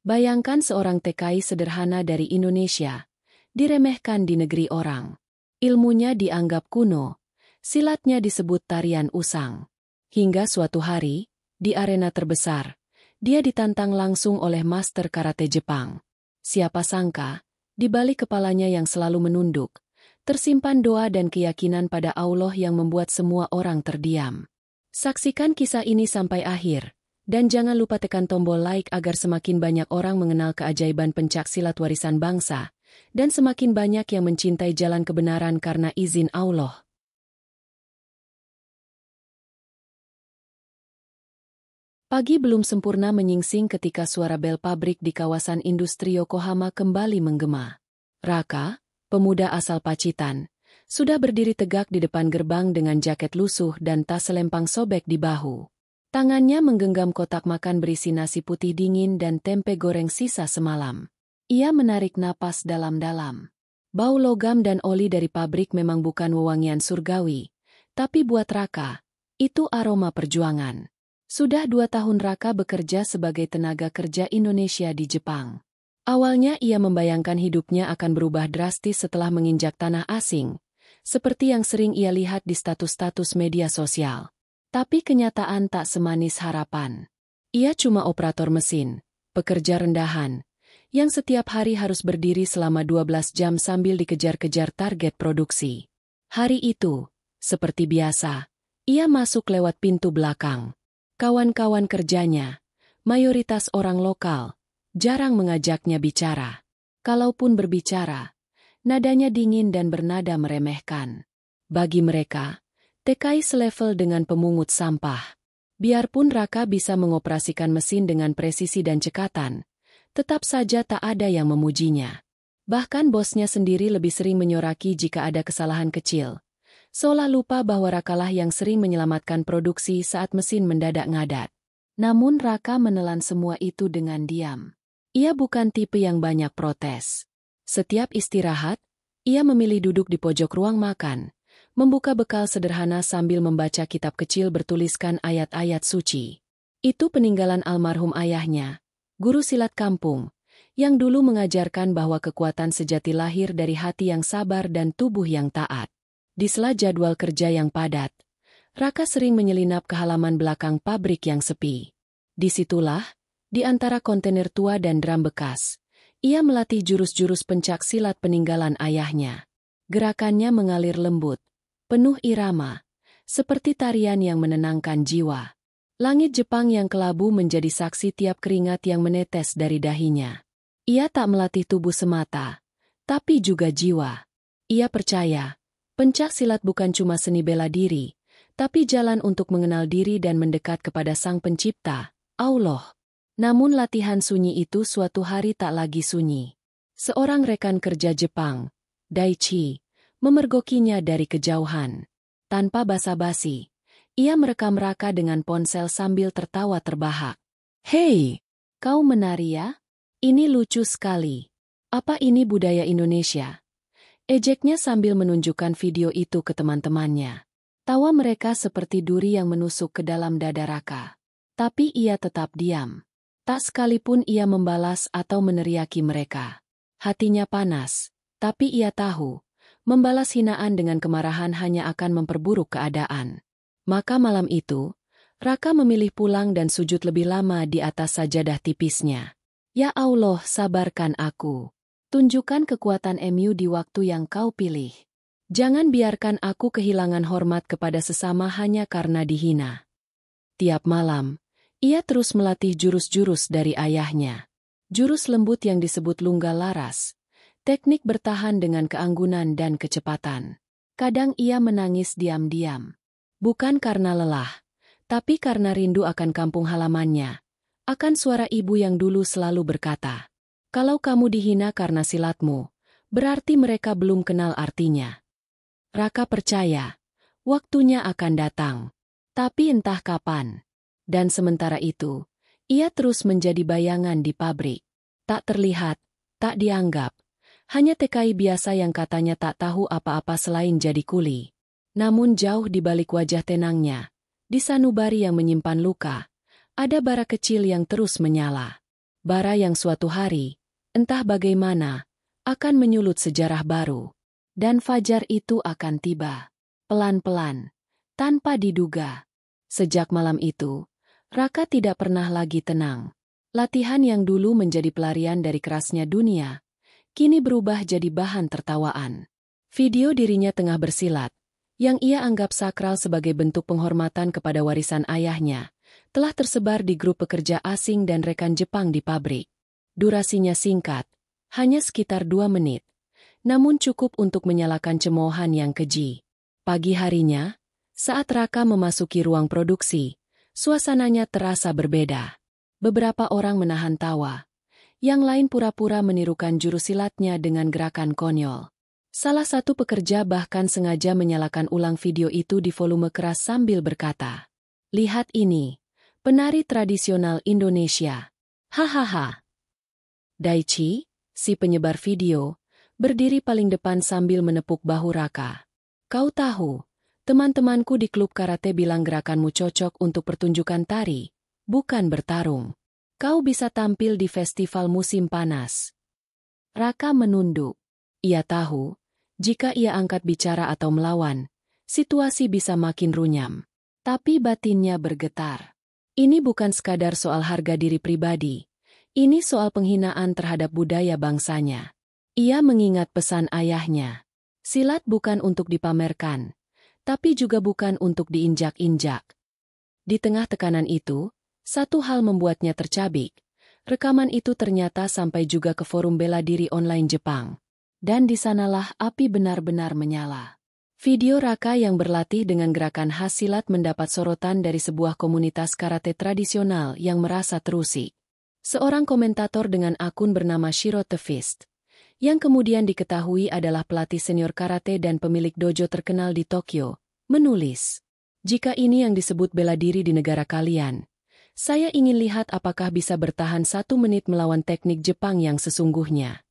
Bayangkan seorang TKI sederhana dari Indonesia, diremehkan di negeri orang. Ilmunya dianggap kuno, silatnya disebut tarian usang. Hingga suatu hari, di arena terbesar, dia ditantang langsung oleh master karate Jepang. Siapa sangka, di balik kepalanya yang selalu menunduk, tersimpan doa dan keyakinan pada Allah yang membuat semua orang terdiam. Saksikan kisah ini sampai akhir. Dan jangan lupa tekan tombol like agar semakin banyak orang mengenal keajaiban pencak silat warisan bangsa, dan semakin banyak yang mencintai jalan kebenaran karena izin Allah. Pagi belum sempurna menyingsing ketika suara bel pabrik di kawasan industri Yokohama kembali menggema. Raka, pemuda asal Pacitan, sudah berdiri tegak di depan gerbang dengan jaket lusuh dan tas selempang sobek di bahu. Tangannya menggenggam kotak makan berisi nasi putih dingin dan tempe goreng sisa semalam. Ia menarik napas dalam-dalam. Bau logam dan oli dari pabrik memang bukan wewangian surgawi, tapi buat Raka, itu aroma perjuangan. Sudah 2 tahun Raka bekerja sebagai tenaga kerja Indonesia di Jepang. Awalnya ia membayangkan hidupnya akan berubah drastis setelah menginjak tanah asing, seperti yang sering ia lihat di status-status media sosial. Tapi kenyataan tak semanis harapan. Ia cuma operator mesin, pekerja rendahan, yang setiap hari harus berdiri selama 12 jam sambil dikejar-kejar target produksi. Hari itu, seperti biasa, ia masuk lewat pintu belakang. Kawan-kawan kerjanya, mayoritas orang lokal, jarang mengajaknya bicara. Kalaupun berbicara, nadanya dingin dan bernada meremehkan. Bagi mereka, TKI selevel dengan pemungut sampah. Biarpun Raka bisa mengoperasikan mesin dengan presisi dan cekatan, tetap saja tak ada yang memujinya. Bahkan bosnya sendiri lebih sering menyoraki jika ada kesalahan kecil. Seolah lupa bahwa Rakalah yang sering menyelamatkan produksi saat mesin mendadak ngadat. Namun Raka menelan semua itu dengan diam. Ia bukan tipe yang banyak protes. Setiap istirahat, ia memilih duduk di pojok ruang makan, membuka bekal sederhana sambil membaca kitab kecil bertuliskan ayat-ayat suci. Itu peninggalan almarhum ayahnya, guru silat kampung, yang dulu mengajarkan bahwa kekuatan sejati lahir dari hati yang sabar dan tubuh yang taat. Di sela jadwal kerja yang padat, Raka sering menyelinap ke halaman belakang pabrik yang sepi. Disitulah, di antara kontainer tua dan drum bekas, ia melatih jurus-jurus pencak silat peninggalan ayahnya. Gerakannya mengalir lembut, penuh irama, seperti tarian yang menenangkan jiwa. Langit Jepang yang kelabu menjadi saksi tiap keringat yang menetes dari dahinya. Ia tak melatih tubuh semata, tapi juga jiwa. Ia percaya, pencak silat bukan cuma seni bela diri, tapi jalan untuk mengenal diri dan mendekat kepada Sang Pencipta, Allah. Namun latihan sunyi itu suatu hari tak lagi sunyi. Seorang rekan kerja Jepang, Daichi, memergokinya dari kejauhan. Tanpa basa-basi, ia merekam Raka dengan ponsel sambil tertawa terbahak. "Hei, kau menari ya? Ini lucu sekali. Apa ini budaya Indonesia?" Ejeknya sambil menunjukkan video itu ke teman-temannya. Tawa mereka seperti duri yang menusuk ke dalam dada Raka. Tapi ia tetap diam. Tak sekalipun ia membalas atau meneriaki mereka. Hatinya panas, tapi ia tahu, membalas hinaan dengan kemarahan hanya akan memperburuk keadaan. Maka malam itu, Raka memilih pulang dan sujud lebih lama di atas sajadah tipisnya. Ya Allah, sabarkan aku. Tunjukkan kekuatan MU di waktu yang kau pilih. Jangan biarkan aku kehilangan hormat kepada sesama hanya karena dihina. Tiap malam, ia terus melatih jurus-jurus dari ayahnya. Jurus lembut yang disebut lungga laras. Teknik bertahan dengan keanggunan dan kecepatan. Kadang ia menangis diam-diam. Bukan karena lelah, tapi karena rindu akan kampung halamannya. Akan suara ibu yang dulu selalu berkata, "Kalau kamu dihina karena silatmu, berarti mereka belum kenal artinya." Raka percaya, waktunya akan datang. Tapi entah kapan. Dan sementara itu, ia terus menjadi bayangan di pabrik. Tak terlihat, tak dianggap. Hanya TKI biasa yang katanya tak tahu apa-apa selain jadi kuli. Namun jauh di balik wajah tenangnya, di sanubari yang menyimpan luka, ada bara kecil yang terus menyala. bara yang suatu hari, entah bagaimana, akan menyulut sejarah baru. Dan fajar itu akan tiba. Pelan-pelan, tanpa diduga. Sejak malam itu, Raka tidak pernah lagi tenang. Latihan yang dulu menjadi pelarian dari kerasnya dunia, kini berubah jadi bahan tertawaan. Video dirinya tengah bersilat, yang ia anggap sakral sebagai bentuk penghormatan kepada warisan ayahnya, telah tersebar di grup pekerja asing dan rekan Jepang di pabrik. Durasinya singkat, hanya sekitar 2 menit, namun cukup untuk menyalakan cemoohan yang keji. Pagi harinya, saat Raka memasuki ruang produksi, suasananya terasa berbeda. Beberapa orang menahan tawa, yang lain pura-pura menirukan jurus silatnya dengan gerakan konyol. Salah satu pekerja bahkan sengaja menyalakan ulang video itu di volume keras sambil berkata, "Lihat ini, penari tradisional Indonesia. Hahaha." Daichi, si penyebar video, berdiri paling depan sambil menepuk bahu Raka. "Kau tahu, teman-temanku di klub karate bilang gerakanmu cocok untuk pertunjukan tari, bukan bertarung. Kau bisa tampil di festival musim panas." Raka menunduk. Ia tahu, jika ia angkat bicara atau melawan, situasi bisa makin runyam. Tapi batinnya bergetar. Ini bukan sekadar soal harga diri pribadi. Ini soal penghinaan terhadap budaya bangsanya. Ia mengingat pesan ayahnya. Silat bukan untuk dipamerkan, tapi juga bukan untuk diinjak-injak. Di tengah tekanan itu, satu hal membuatnya tercabik. Rekaman itu ternyata sampai juga ke forum bela diri online Jepang. Dan di sanalah api benar-benar menyala. Video Raka yang berlatih dengan gerakan khas silat mendapat sorotan dari sebuah komunitas karate tradisional yang merasa terusik. Seorang komentator dengan akun bernama Shiro the Fist, yang kemudian diketahui adalah pelatih senior karate dan pemilik dojo terkenal di Tokyo, menulis, "Jika ini yang disebut bela diri di negara kalian, saya ingin lihat apakah bisa bertahan 1 menit melawan teknik Jepang yang sesungguhnya."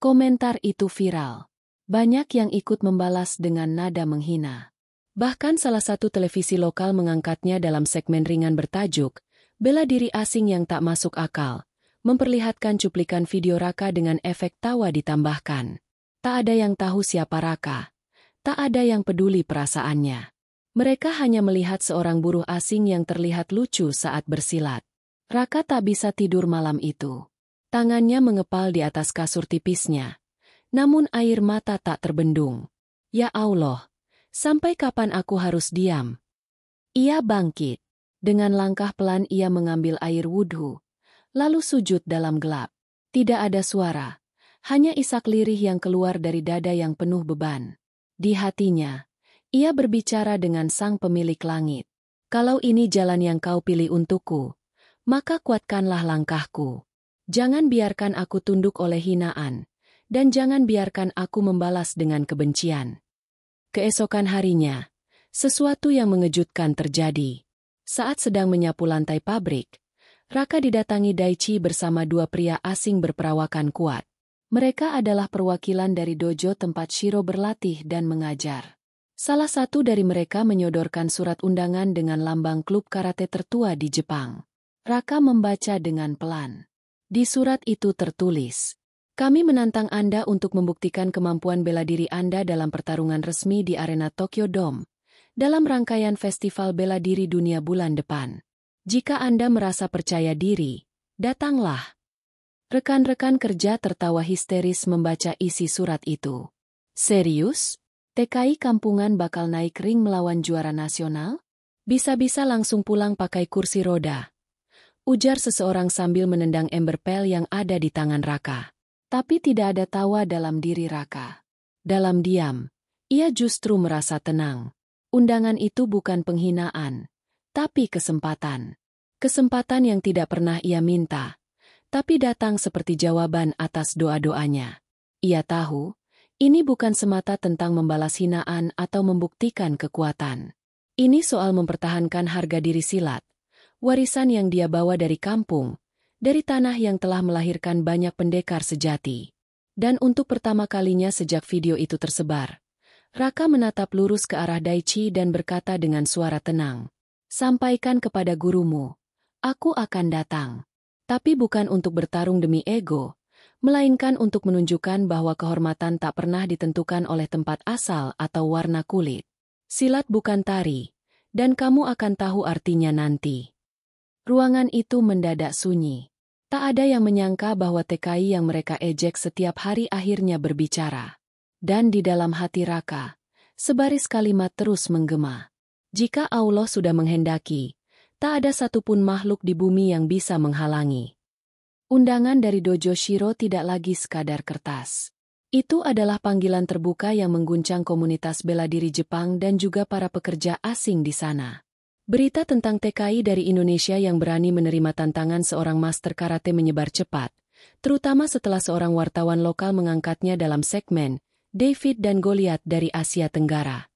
Komentar itu viral. Banyak yang ikut membalas dengan nada menghina. Bahkan salah satu televisi lokal mengangkatnya dalam segmen ringan bertajuk, "Bela diri asing yang tak masuk akal", memperlihatkan cuplikan video Raka dengan efek tawa ditambahkan. Tak ada yang tahu siapa Raka. Tak ada yang peduli perasaannya. Mereka hanya melihat seorang buruh asing yang terlihat lucu saat bersilat. Raka tak bisa tidur malam itu. Tangannya mengepal di atas kasur tipisnya. Namun air mata tak terbendung. "Ya Allah, sampai kapan aku harus diam?" Ia bangkit. Dengan langkah pelan ia mengambil air wudhu, lalu sujud dalam gelap. Tidak ada suara, hanya isak lirih yang keluar dari dada yang penuh beban. Di hatinya, ia berbicara dengan sang pemilik langit. "Kalau ini jalan yang kau pilih untukku, maka kuatkanlah langkahku. Jangan biarkan aku tunduk oleh hinaan, dan jangan biarkan aku membalas dengan kebencian." Keesokan harinya, sesuatu yang mengejutkan terjadi. Saat sedang menyapu lantai pabrik, Raka didatangi Daichi bersama 2 pria asing berperawakan kuat. Mereka adalah perwakilan dari dojo tempat Shiro berlatih dan mengajar. Salah satu dari mereka menyodorkan surat undangan dengan lambang klub karate tertua di Jepang. Raka membaca dengan pelan. Di surat itu tertulis, "Kami menantang Anda untuk membuktikan kemampuan bela diri Anda dalam pertarungan resmi di arena Tokyo Dome, dalam rangkaian Festival Bela Diri Dunia bulan depan. Jika Anda merasa percaya diri, datanglah." Rekan-rekan kerja tertawa histeris membaca isi surat itu. "Serius? TKI kampungan bakal naik ring melawan juara nasional? Bisa-bisa langsung pulang pakai kursi roda," ujar seseorang sambil menendang ember pel yang ada di tangan Raka. Tapi tidak ada tawa dalam diri Raka. Dalam diam, ia justru merasa tenang. Undangan itu bukan penghinaan, tapi kesempatan. Kesempatan yang tidak pernah ia minta, tapi datang seperti jawaban atas doa-doanya. Ia tahu, ini bukan semata tentang membalas hinaan atau membuktikan kekuatan. Ini soal mempertahankan harga diri silat, warisan yang dia bawa dari kampung, dari tanah yang telah melahirkan banyak pendekar sejati. Dan untuk pertama kalinya sejak video itu tersebar, Raka menatap lurus ke arah Daichi dan berkata dengan suara tenang, "Sampaikan kepada gurumu, aku akan datang. Tapi bukan untuk bertarung demi ego, melainkan untuk menunjukkan bahwa kehormatan tak pernah ditentukan oleh tempat asal atau warna kulit. Silat bukan tari, dan kamu akan tahu artinya nanti. Ruangan itu mendadak sunyi. Tak ada yang menyangka bahwa TKI yang mereka ejek setiap hari akhirnya berbicara. Dan di dalam hati Raka, sebaris kalimat terus menggema. Jika Allah sudah menghendaki, tak ada satupun makhluk di bumi yang bisa menghalangi. Undangan dari Dojo Shiro tidak lagi sekadar kertas. Itu adalah panggilan terbuka yang mengguncang komunitas bela diri Jepang dan juga para pekerja asing di sana. Berita tentang TKI dari Indonesia yang berani menerima tantangan seorang master karate menyebar cepat, terutama setelah seorang wartawan lokal mengangkatnya dalam segmen David dan Goliath dari Asia Tenggara.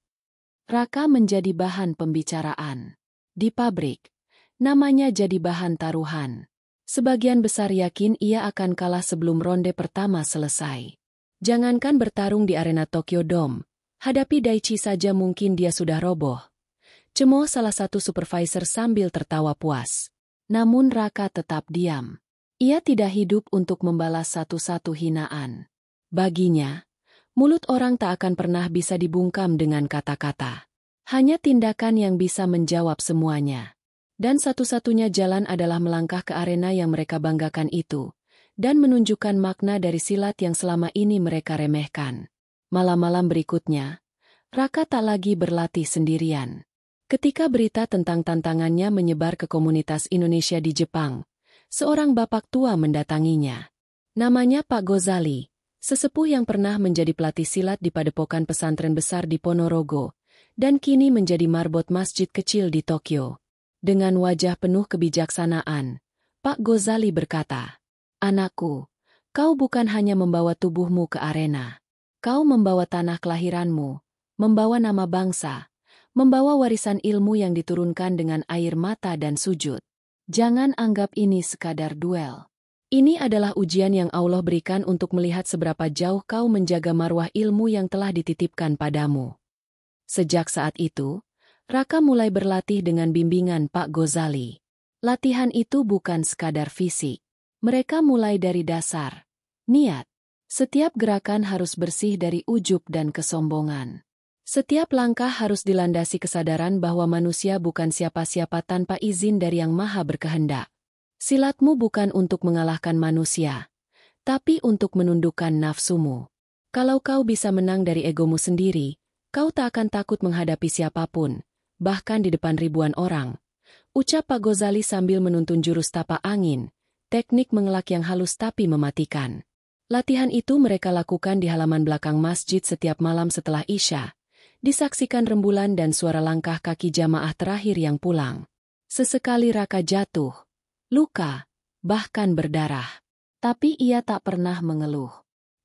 Raka menjadi bahan pembicaraan. Di pabrik, namanya jadi bahan taruhan. Sebagian besar yakin ia akan kalah sebelum ronde pertama selesai. Jangankan bertarung di arena Tokyo Dome, hadapi Daichi saja mungkin dia sudah roboh. Cemooh salah satu supervisor sambil tertawa puas. Namun Raka tetap diam. Ia tidak hidup untuk membalas satu-satu hinaan. Baginya, mulut orang tak akan pernah bisa dibungkam dengan kata-kata. Hanya tindakan yang bisa menjawab semuanya. Dan satu-satunya jalan adalah melangkah ke arena yang mereka banggakan itu, dan menunjukkan makna dari silat yang selama ini mereka remehkan. Malam-malam berikutnya, Raka tak lagi berlatih sendirian. Ketika berita tentang tantangannya menyebar ke komunitas Indonesia di Jepang, seorang bapak tua mendatanginya. Namanya Pak Gozali, sesepuh yang pernah menjadi pelatih silat di padepokan pesantren besar di Ponorogo, dan kini menjadi marbot masjid kecil di Tokyo. Dengan wajah penuh kebijaksanaan, Pak Gozali berkata, "Anakku, kau bukan hanya membawa tubuhmu ke arena. Kau membawa tanah kelahiranmu, membawa nama bangsa, membawa warisan ilmu yang diturunkan dengan air mata dan sujud. Jangan anggap ini sekadar duel. Ini adalah ujian yang Allah berikan untuk melihat seberapa jauh kau menjaga marwah ilmu yang telah dititipkan padamu." Sejak saat itu, Raka mulai berlatih dengan bimbingan Pak Gozali. Latihan itu bukan sekadar fisik. Mereka mulai dari dasar, niat. Setiap gerakan harus bersih dari ujub dan kesombongan. Setiap langkah harus dilandasi kesadaran bahwa manusia bukan siapa-siapa tanpa izin dari Yang Maha Berkehendak. Silatmu bukan untuk mengalahkan manusia, tapi untuk menundukkan nafsumu. Kalau kau bisa menang dari egomu sendiri, kau tak akan takut menghadapi siapapun. Bahkan di depan ribuan orang, ucap Pak Gozali sambil menuntun jurus tapak angin, teknik mengelak yang halus tapi mematikan. Latihan itu mereka lakukan di halaman belakang masjid setiap malam setelah Isya, disaksikan rembulan dan suara langkah kaki jamaah terakhir yang pulang. Sesekali Raka jatuh, luka, bahkan berdarah. Tapi ia tak pernah mengeluh.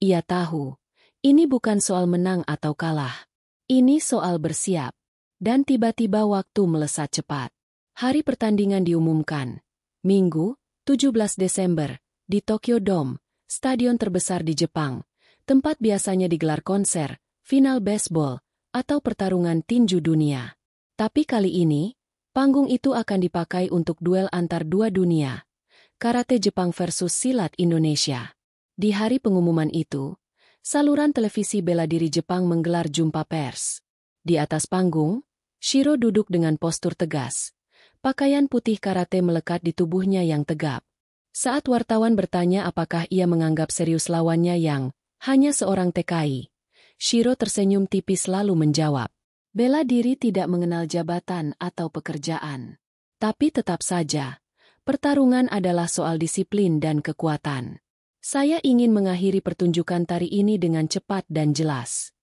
Ia tahu, ini bukan soal menang atau kalah. Ini soal bersiap. Dan tiba-tiba waktu melesat cepat. Hari pertandingan diumumkan. Minggu, 17 Desember, di Tokyo Dome, stadion terbesar di Jepang, tempat biasanya digelar konser, final baseball, atau pertarungan tinju dunia. Tapi kali ini, panggung itu akan dipakai untuk duel antar dua dunia. Karate Jepang versus silat Indonesia. Di hari pengumuman itu, saluran televisi bela diri Jepang menggelar jumpa pers. Di atas panggung, Shiro duduk dengan postur tegas. Pakaian putih karate melekat di tubuhnya yang tegap. Saat wartawan bertanya apakah ia menganggap serius lawannya yang hanya seorang TKI, Shiro tersenyum tipis lalu menjawab, "Bela diri tidak mengenal jabatan atau pekerjaan. Tapi tetap saja, pertarungan adalah soal disiplin dan kekuatan. Saya ingin mengakhiri pertunjukan tari ini dengan cepat dan jelas."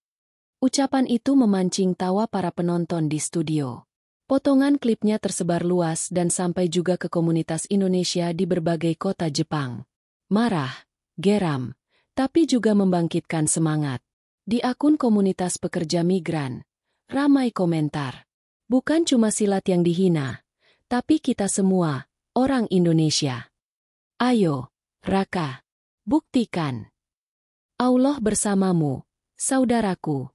Ucapan itu memancing tawa para penonton di studio. Potongan klipnya tersebar luas dan sampai juga ke komunitas Indonesia di berbagai kota Jepang. Marah, geram, tapi juga membangkitkan semangat. Di akun komunitas pekerja migran, ramai komentar. Bukan cuma silat yang dihina, tapi kita semua, orang Indonesia. Ayo, Raka, buktikan. Allah bersamamu, saudaraku.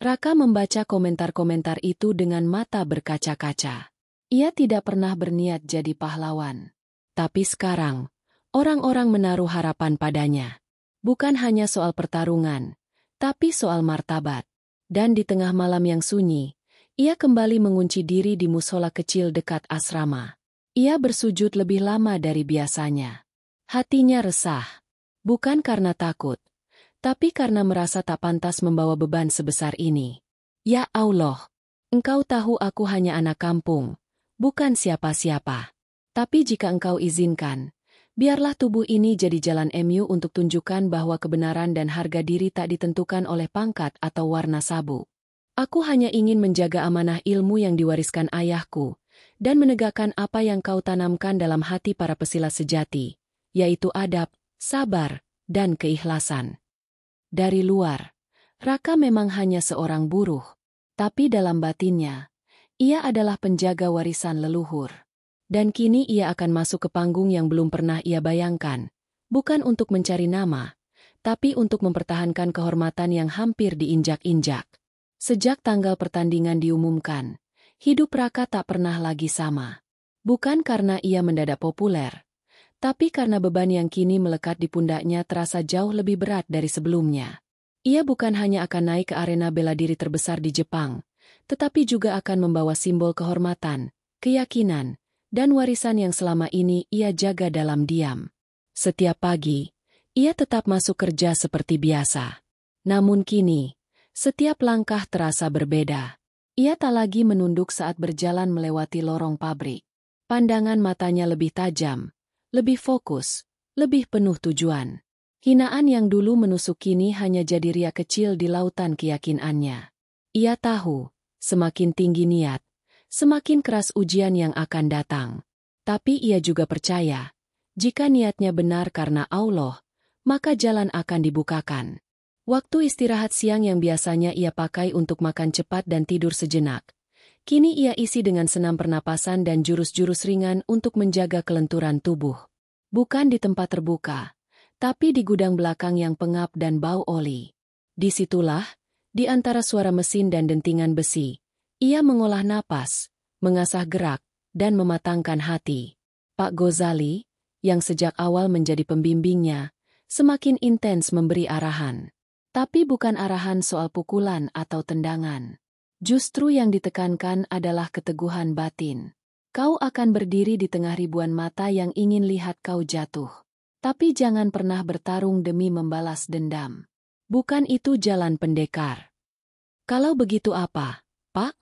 Raka membaca komentar-komentar itu dengan mata berkaca-kaca. Ia tidak pernah berniat jadi pahlawan. Tapi sekarang, orang-orang menaruh harapan padanya. Bukan hanya soal pertarungan, tapi soal martabat. Dan di tengah malam yang sunyi, ia kembali mengunci diri di musola kecil dekat asrama. Ia bersujud lebih lama dari biasanya. Hatinya resah. Bukan karena takut, tapi karena merasa tak pantas membawa beban sebesar ini. Ya Allah, Engkau tahu aku hanya anak kampung, bukan siapa-siapa. Tapi jika Engkau izinkan, biarlah tubuh ini jadi jalan MU untuk tunjukkan bahwa kebenaran dan harga diri tak ditentukan oleh pangkat atau warna sabuk. Aku hanya ingin menjaga amanah ilmu yang diwariskan ayahku, dan menegakkan apa yang Kau tanamkan dalam hati para pesilat sejati, yaitu adab, sabar, dan keikhlasan. Dari luar, Raka memang hanya seorang buruh, tapi dalam batinnya, ia adalah penjaga warisan leluhur. Dan kini ia akan masuk ke panggung yang belum pernah ia bayangkan, bukan untuk mencari nama, tapi untuk mempertahankan kehormatan yang hampir diinjak-injak. Sejak tanggal pertandingan diumumkan, hidup Raka tak pernah lagi sama. Bukan karena ia mendadak populer, tapi karena beban yang kini melekat di pundaknya terasa jauh lebih berat dari sebelumnya. Ia bukan hanya akan naik ke arena bela diri terbesar di Jepang, tetapi juga akan membawa simbol kehormatan, keyakinan, dan warisan yang selama ini ia jaga dalam diam. Setiap pagi, ia tetap masuk kerja seperti biasa. Namun kini, setiap langkah terasa berbeda. Ia tak lagi menunduk saat berjalan melewati lorong pabrik. Pandangan matanya lebih tajam, lebih fokus, lebih penuh tujuan. Hinaan yang dulu menusuk kini hanya jadi riak kecil di lautan keyakinannya. Ia tahu, semakin tinggi niat, semakin keras ujian yang akan datang. Tapi ia juga percaya, jika niatnya benar karena Allah, maka jalan akan dibukakan. Waktu istirahat siang yang biasanya ia pakai untuk makan cepat dan tidur sejenak, kini ia isi dengan senam pernapasan dan jurus-jurus ringan untuk menjaga kelenturan tubuh. Bukan di tempat terbuka, tapi di gudang belakang yang pengap dan bau oli. Disitulah, di antara suara mesin dan dentingan besi, ia mengolah napas, mengasah gerak, dan mematangkan hati. Pak Ghazali, yang sejak awal menjadi pembimbingnya, semakin intens memberi arahan. Tapi bukan arahan soal pukulan atau tendangan. Justru yang ditekankan adalah keteguhan batin. Kau akan berdiri di tengah ribuan mata yang ingin lihat kau jatuh. Tapi jangan pernah bertarung demi membalas dendam. Bukan itu jalan pendekar. Kalau begitu apa, Pak?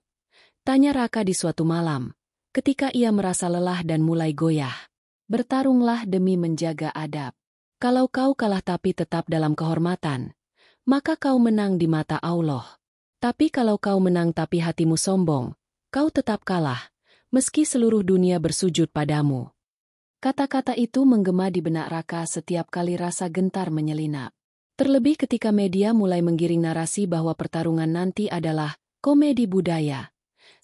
Tanya Raka di suatu malam, ketika ia merasa lelah dan mulai goyah. Bertarunglah demi menjaga adab. Kalau kau kalah tapi tetap dalam kehormatan, maka kau menang di mata Allah. Tapi kalau kau menang tapi hatimu sombong, kau tetap kalah, meski seluruh dunia bersujud padamu. Kata-kata itu menggema di benak Raka setiap kali rasa gentar menyelinap. Terlebih ketika media mulai menggiring narasi bahwa pertarungan nanti adalah komedi budaya.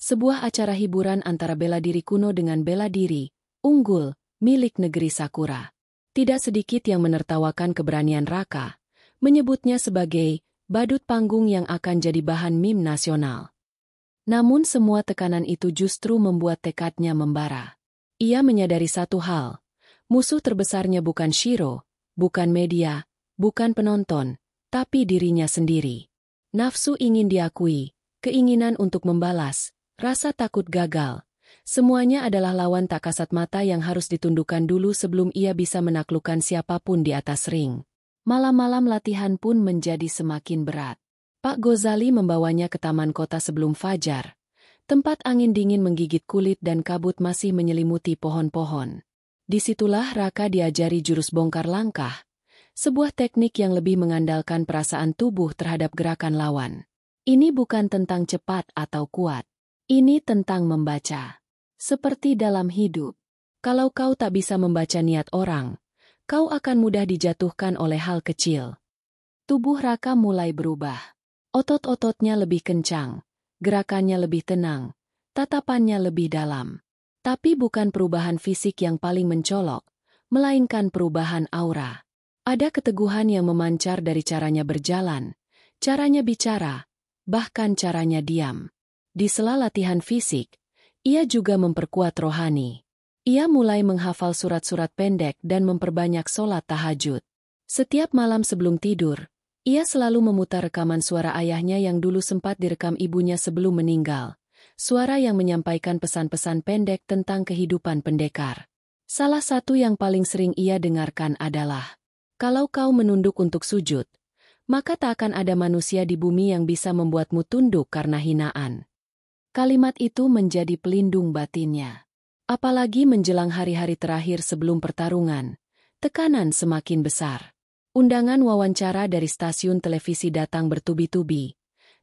Sebuah acara hiburan antara bela diri kuno dengan bela diri unggul milik negeri Sakura. Tidak sedikit yang menertawakan keberanian Raka, menyebutnya sebagai badut panggung yang akan jadi bahan meme nasional. Namun semua tekanan itu justru membuat tekadnya membara. Ia menyadari satu hal, musuh terbesarnya bukan Shiro, bukan media, bukan penonton, tapi dirinya sendiri. Nafsu ingin diakui, keinginan untuk membalas, rasa takut gagal. Semuanya adalah lawan tak kasat mata yang harus ditundukkan dulu sebelum ia bisa menaklukkan siapapun di atas ring. Malam-malam latihan pun menjadi semakin berat. Pak Ghazali membawanya ke taman kota sebelum fajar. Tempat angin dingin menggigit kulit dan kabut masih menyelimuti pohon-pohon. Disitulah Raka diajari jurus bongkar langkah, sebuah teknik yang lebih mengandalkan perasaan tubuh terhadap gerakan lawan. Ini bukan tentang cepat atau kuat. Ini tentang membaca. Seperti dalam hidup, kalau kau tak bisa membaca niat orang, kau akan mudah dijatuhkan oleh hal kecil. Tubuh Raka mulai berubah. Otot-ototnya lebih kencang, gerakannya lebih tenang, tatapannya lebih dalam. Tapi bukan perubahan fisik yang paling mencolok, melainkan perubahan aura. Ada keteguhan yang memancar dari caranya berjalan, caranya bicara, bahkan caranya diam. Di sela latihan fisik, ia juga memperkuat rohani. Ia mulai menghafal surat-surat pendek dan memperbanyak sholat tahajud. Setiap malam sebelum tidur, ia selalu memutar rekaman suara ayahnya yang dulu sempat direkam ibunya sebelum meninggal. Suara yang menyampaikan pesan-pesan pendek tentang kehidupan pendekar. Salah satu yang paling sering ia dengarkan adalah, "Kalau kau menunduk untuk sujud, maka tak akan ada manusia di bumi yang bisa membuatmu tunduk karena hinaan." Kalimat itu menjadi pelindung batinnya. Apalagi menjelang hari-hari terakhir sebelum pertarungan, tekanan semakin besar. Undangan wawancara dari stasiun televisi datang bertubi-tubi,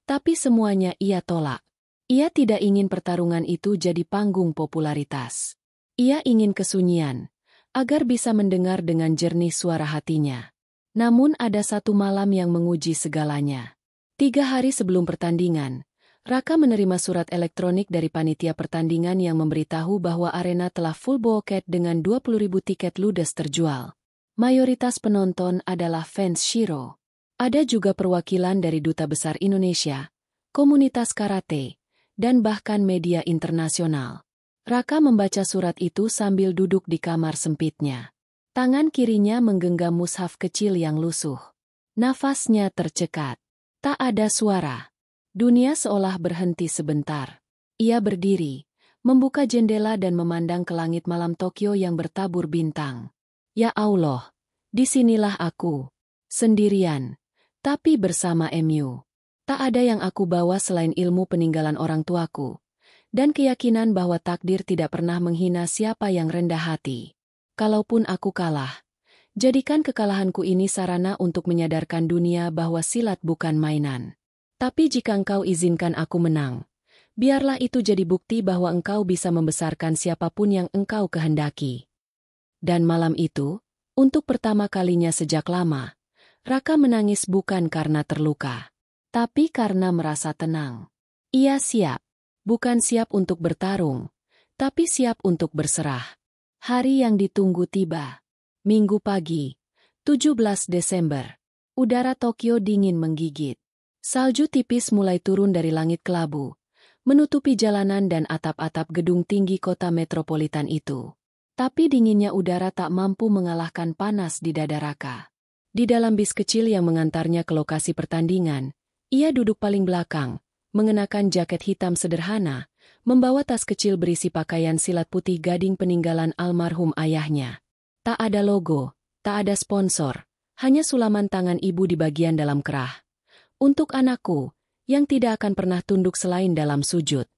tapi semuanya ia tolak. Ia tidak ingin pertarungan itu jadi panggung popularitas. Ia ingin kesunyian, agar bisa mendengar dengan jernih suara hatinya. Namun ada satu malam yang menguji segalanya. 3 hari sebelum pertandingan, Raka menerima surat elektronik dari panitia pertandingan yang memberitahu bahwa arena telah full booked dengan 20.000 tiket ludes terjual. Mayoritas penonton adalah fans Shiro. Ada juga perwakilan dari Duta Besar Indonesia, komunitas karate, dan bahkan media internasional. Raka membaca surat itu sambil duduk di kamar sempitnya. Tangan kirinya menggenggam mushaf kecil yang lusuh. Nafasnya tercekat. Tak ada suara. Dunia seolah berhenti sebentar. Ia berdiri, membuka jendela dan memandang ke langit malam Tokyo yang bertabur bintang. Ya Allah, disinilah aku. Sendirian, tapi bersama MU. Tak ada yang aku bawa selain ilmu peninggalan orang tuaku. Dan keyakinan bahwa takdir tidak pernah menghina siapa yang rendah hati. Kalaupun aku kalah, jadikan kekalahanku ini sarana untuk menyadarkan dunia bahwa silat bukan mainan. Tapi jika engkau izinkan aku menang, biarlah itu jadi bukti bahwa engkau bisa membesarkan siapapun yang engkau kehendaki. Dan malam itu, untuk pertama kalinya sejak lama, Raka menangis bukan karena terluka, tapi karena merasa tenang. Ia siap. Bukan siap untuk bertarung, tapi siap untuk berserah. Hari yang ditunggu tiba. Minggu pagi, 17 Desember. Udara Tokyo dingin menggigit. Salju tipis mulai turun dari langit kelabu, menutupi jalanan dan atap-atap gedung tinggi kota metropolitan itu. Tapi dinginnya udara tak mampu mengalahkan panas di dada Raka. Di dalam bis kecil yang mengantarnya ke lokasi pertandingan, ia duduk paling belakang, mengenakan jaket hitam sederhana, membawa tas kecil berisi pakaian silat putih gading peninggalan almarhum ayahnya. Tak ada logo, tak ada sponsor, hanya sulaman tangan ibu di bagian dalam kerah. Untuk anakku, yang tidak akan pernah tunduk selain dalam sujud.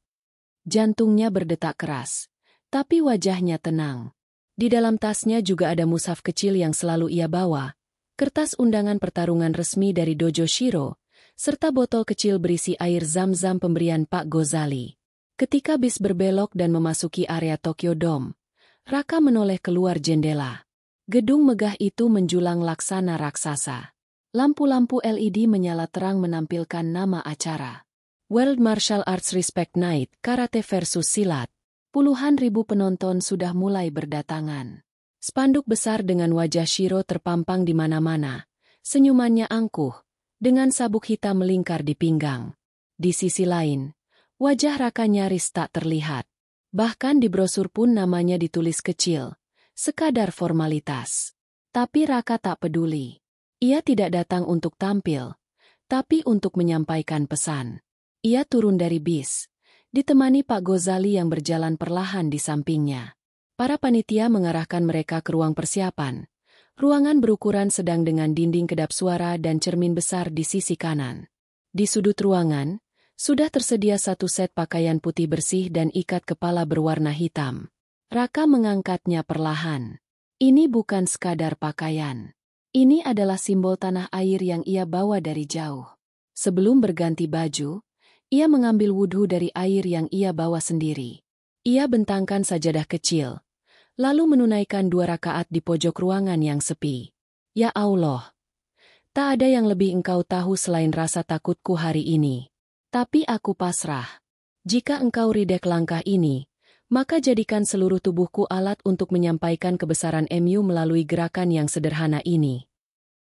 Jantungnya berdetak keras, tapi wajahnya tenang. Di dalam tasnya juga ada mushaf kecil yang selalu ia bawa, kertas undangan pertarungan resmi dari Dojo Shiro, serta botol kecil berisi air zam-zam pemberian Pak Gozali. Ketika bis berbelok dan memasuki area Tokyo Dome, Raka menoleh keluar jendela. Gedung megah itu menjulang laksana raksasa. Lampu-lampu LED menyala terang menampilkan nama acara. World Martial Arts Respect Night, Karate versus Silat. Puluhan ribu penonton sudah mulai berdatangan. Spanduk besar dengan wajah Shiro terpampang di mana-mana. Senyumannya angkuh, dengan sabuk hitam melingkar di pinggang. Di sisi lain, wajah Raka nyaris tak terlihat. Bahkan di brosur pun namanya ditulis kecil, sekadar formalitas. Tapi Raka tak peduli. Ia tidak datang untuk tampil, tapi untuk menyampaikan pesan. Ia turun dari bis, ditemani Pak Gozali yang berjalan perlahan di sampingnya. Para panitia mengarahkan mereka ke ruang persiapan. Ruangan berukuran sedang dengan dinding kedap suara dan cermin besar di sisi kanan. Di sudut ruangan, sudah tersedia satu set pakaian putih bersih dan ikat kepala berwarna hitam. Raka mengangkatnya perlahan. Ini bukan sekadar pakaian. Ini adalah simbol tanah air yang ia bawa dari jauh. Sebelum berganti baju, ia mengambil wudhu dari air yang ia bawa sendiri. Ia bentangkan sajadah kecil, lalu menunaikan 2 rakaat di pojok ruangan yang sepi. Ya Allah, tak ada yang lebih engkau tahu selain rasa takutku hari ini. Tapi aku pasrah. Jika engkau ridek langkah ini, maka jadikan seluruh tubuhku alat untuk menyampaikan kebesaran MU melalui gerakan yang sederhana ini.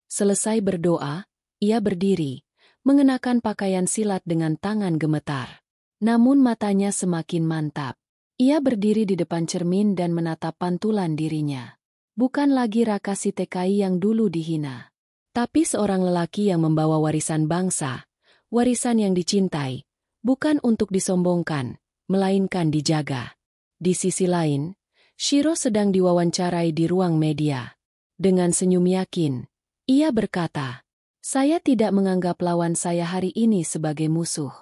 Selesai berdoa, ia berdiri, mengenakan pakaian silat dengan tangan gemetar. Namun matanya semakin mantap. Ia berdiri di depan cermin dan menatap pantulan dirinya. Bukan lagi Raka si TKI yang dulu dihina, tapi seorang lelaki yang membawa warisan bangsa, warisan yang dicintai, bukan untuk disombongkan, melainkan dijaga. Di sisi lain, Shiro sedang diwawancarai di ruang media. Dengan senyum yakin, ia berkata, "Saya tidak menganggap lawan saya hari ini sebagai musuh.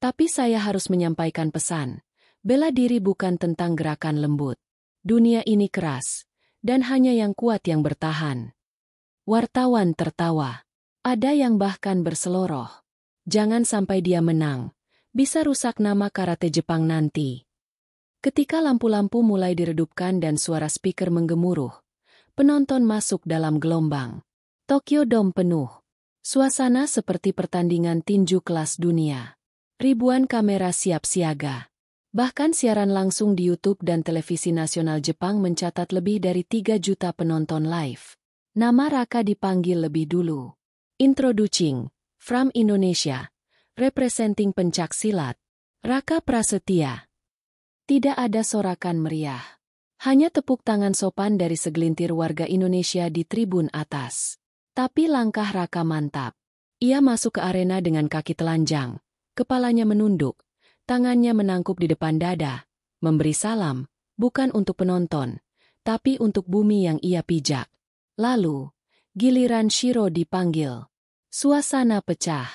Tapi saya harus menyampaikan pesan. Bela diri bukan tentang gerakan lembut. Dunia ini keras, dan hanya yang kuat yang bertahan." Wartawan tertawa. Ada yang bahkan berseloroh. Jangan sampai dia menang. Bisa rusak nama karate Jepang nanti. Ketika lampu-lampu mulai diredupkan dan suara speaker menggemuruh, penonton masuk dalam gelombang. Tokyo Dome penuh. Suasana seperti pertandingan tinju kelas dunia. Ribuan kamera siap siaga. Bahkan siaran langsung di YouTube dan televisi nasional Jepang mencatat lebih dari 3 juta penonton live. Nama Raka dipanggil lebih dulu. Introducing, from Indonesia, representing pencak silat, Raka Prasetya. Tidak ada sorakan meriah. Hanya tepuk tangan sopan dari segelintir warga Indonesia di tribun atas. Tapi langkah Raka mantap. Ia masuk ke arena dengan kaki telanjang, kepalanya menunduk, tangannya menangkup di depan dada, memberi salam, bukan untuk penonton, tapi untuk bumi yang ia pijak. Lalu, giliran Shiro dipanggil. Suasana pecah.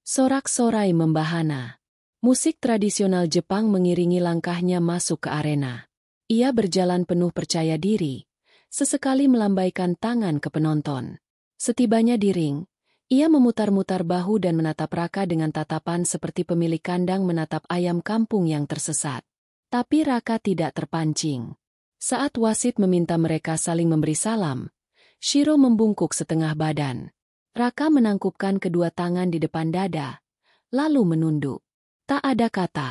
Sorak-sorai membahana. Musik tradisional Jepang mengiringi langkahnya masuk ke arena. Ia berjalan penuh percaya diri, sesekali melambaikan tangan ke penonton. Setibanya di ring, ia memutar-mutar bahu dan menatap Raka dengan tatapan seperti pemilik kandang menatap ayam kampung yang tersesat. Tapi Raka tidak terpancing. Saat wasit meminta mereka saling memberi salam, Shiro membungkuk setengah badan. Raka menangkupkan kedua tangan di depan dada, lalu menunduk. Tak ada kata,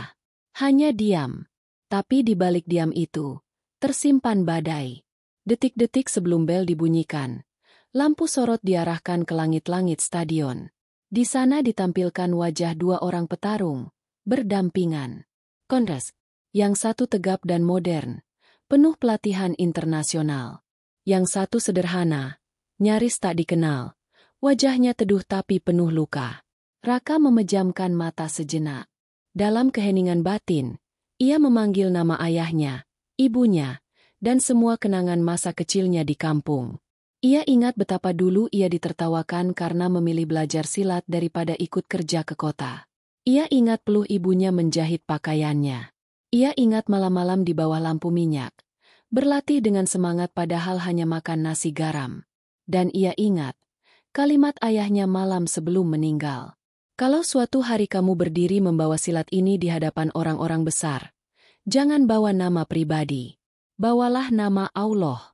hanya diam. Tapi di balik diam itu, tersimpan badai. Detik-detik sebelum bel dibunyikan, lampu sorot diarahkan ke langit-langit stadion. Di sana ditampilkan wajah 2 orang petarung, berdampingan. Kontras, yang satu tegap dan modern, penuh pelatihan internasional. Yang satu sederhana, nyaris tak dikenal, wajahnya teduh tapi penuh luka. Raka memejamkan mata sejenak. Dalam keheningan batin, ia memanggil nama ayahnya, ibunya, dan semua kenangan masa kecilnya di kampung. Ia ingat betapa dulu ia ditertawakan karena memilih belajar silat daripada ikut kerja ke kota. Ia ingat peluh ibunya menjahit pakaiannya. Ia ingat malam-malam di bawah lampu minyak, berlatih dengan semangat padahal hanya makan nasi garam. Dan ia ingat kalimat ayahnya malam sebelum meninggal. Kalau suatu hari kamu berdiri membawa silat ini di hadapan orang-orang besar, jangan bawa nama pribadi. Bawalah nama Allah.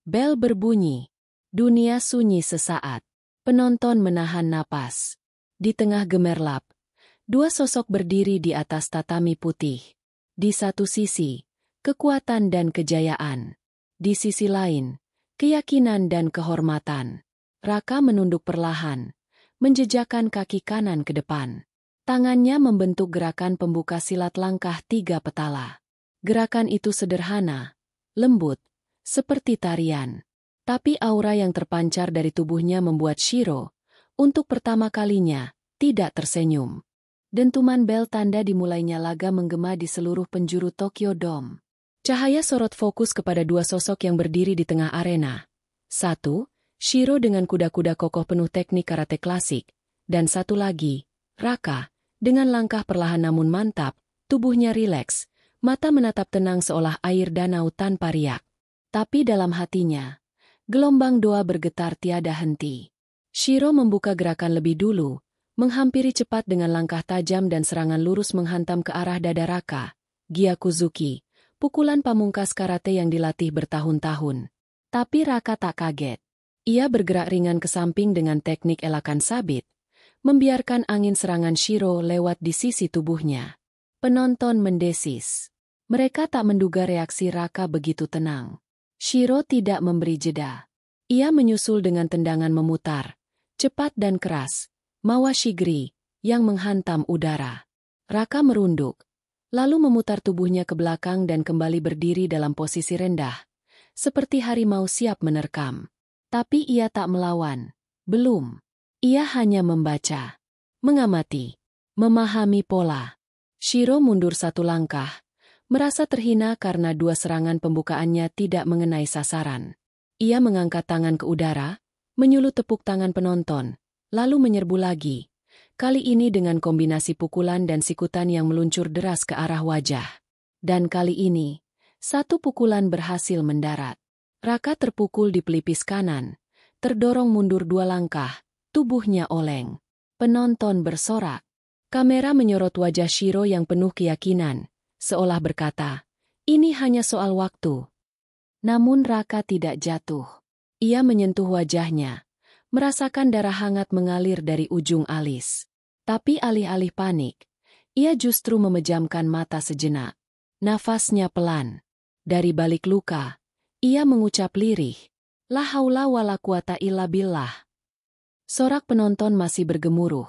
Bel berbunyi. Dunia sunyi sesaat. Penonton menahan napas. Di tengah gemerlap, 2 sosok berdiri di atas tatami putih. Di satu sisi, kekuatan dan kejayaan. Di sisi lain, keyakinan dan kehormatan. Raka menunduk perlahan, menjejakkan kaki kanan ke depan. Tangannya membentuk gerakan pembuka silat langkah 3 petala. Gerakan itu sederhana, lembut, seperti tarian. Tapi aura yang terpancar dari tubuhnya membuat Shiro, untuk pertama kalinya, tidak tersenyum. Dentuman bel tanda dimulainya laga menggema di seluruh penjuru Tokyo Dome. Cahaya sorot fokus kepada 2 sosok yang berdiri di tengah arena. 1. Shiro dengan kuda-kuda kokoh penuh teknik karate klasik, dan satu lagi, Raka, dengan langkah perlahan namun mantap, tubuhnya rileks, mata menatap tenang seolah air danau tanpa riak. Tapi dalam hatinya, gelombang doa bergetar tiada henti. Shiro membuka gerakan lebih dulu, menghampiri cepat dengan langkah tajam dan serangan lurus menghantam ke arah dada Raka, Gyakuzuki, pukulan pamungkas karate yang dilatih bertahun-tahun. Tapi Raka tak kaget. Ia bergerak ringan ke samping dengan teknik elakan sabit, membiarkan angin serangan Shiro lewat di sisi tubuhnya. Penonton mendesis. Mereka tak menduga reaksi Raka begitu tenang. Shiro tidak memberi jeda. Ia menyusul dengan tendangan memutar, cepat dan keras, Mawashigiri, yang menghantam udara. Raka merunduk, lalu memutar tubuhnya ke belakang dan kembali berdiri dalam posisi rendah, seperti harimau siap menerkam. Tapi ia tak melawan. Belum. Ia hanya membaca, mengamati, memahami pola. Shiro mundur satu langkah, merasa terhina karena dua serangan pembukaannya tidak mengenai sasaran. Ia mengangkat tangan ke udara, menyulut tepuk tangan penonton, lalu menyerbu lagi. Kali ini dengan kombinasi pukulan dan sikutan yang meluncur deras ke arah wajah. Dan kali ini, satu pukulan berhasil mendarat. Raka terpukul di pelipis kanan, terdorong mundur dua langkah, tubuhnya oleng. Penonton bersorak. Kamera menyorot wajah Shiro yang penuh keyakinan, seolah berkata, ini hanya soal waktu. Namun Raka tidak jatuh. Ia menyentuh wajahnya, merasakan darah hangat mengalir dari ujung alis. Tapi alih-alih panik, ia justru memejamkan mata sejenak. Nafasnya pelan. Dari balik luka, ia mengucap lirih, la haula wala quwata illa billah. Sorak penonton masih bergemuruh,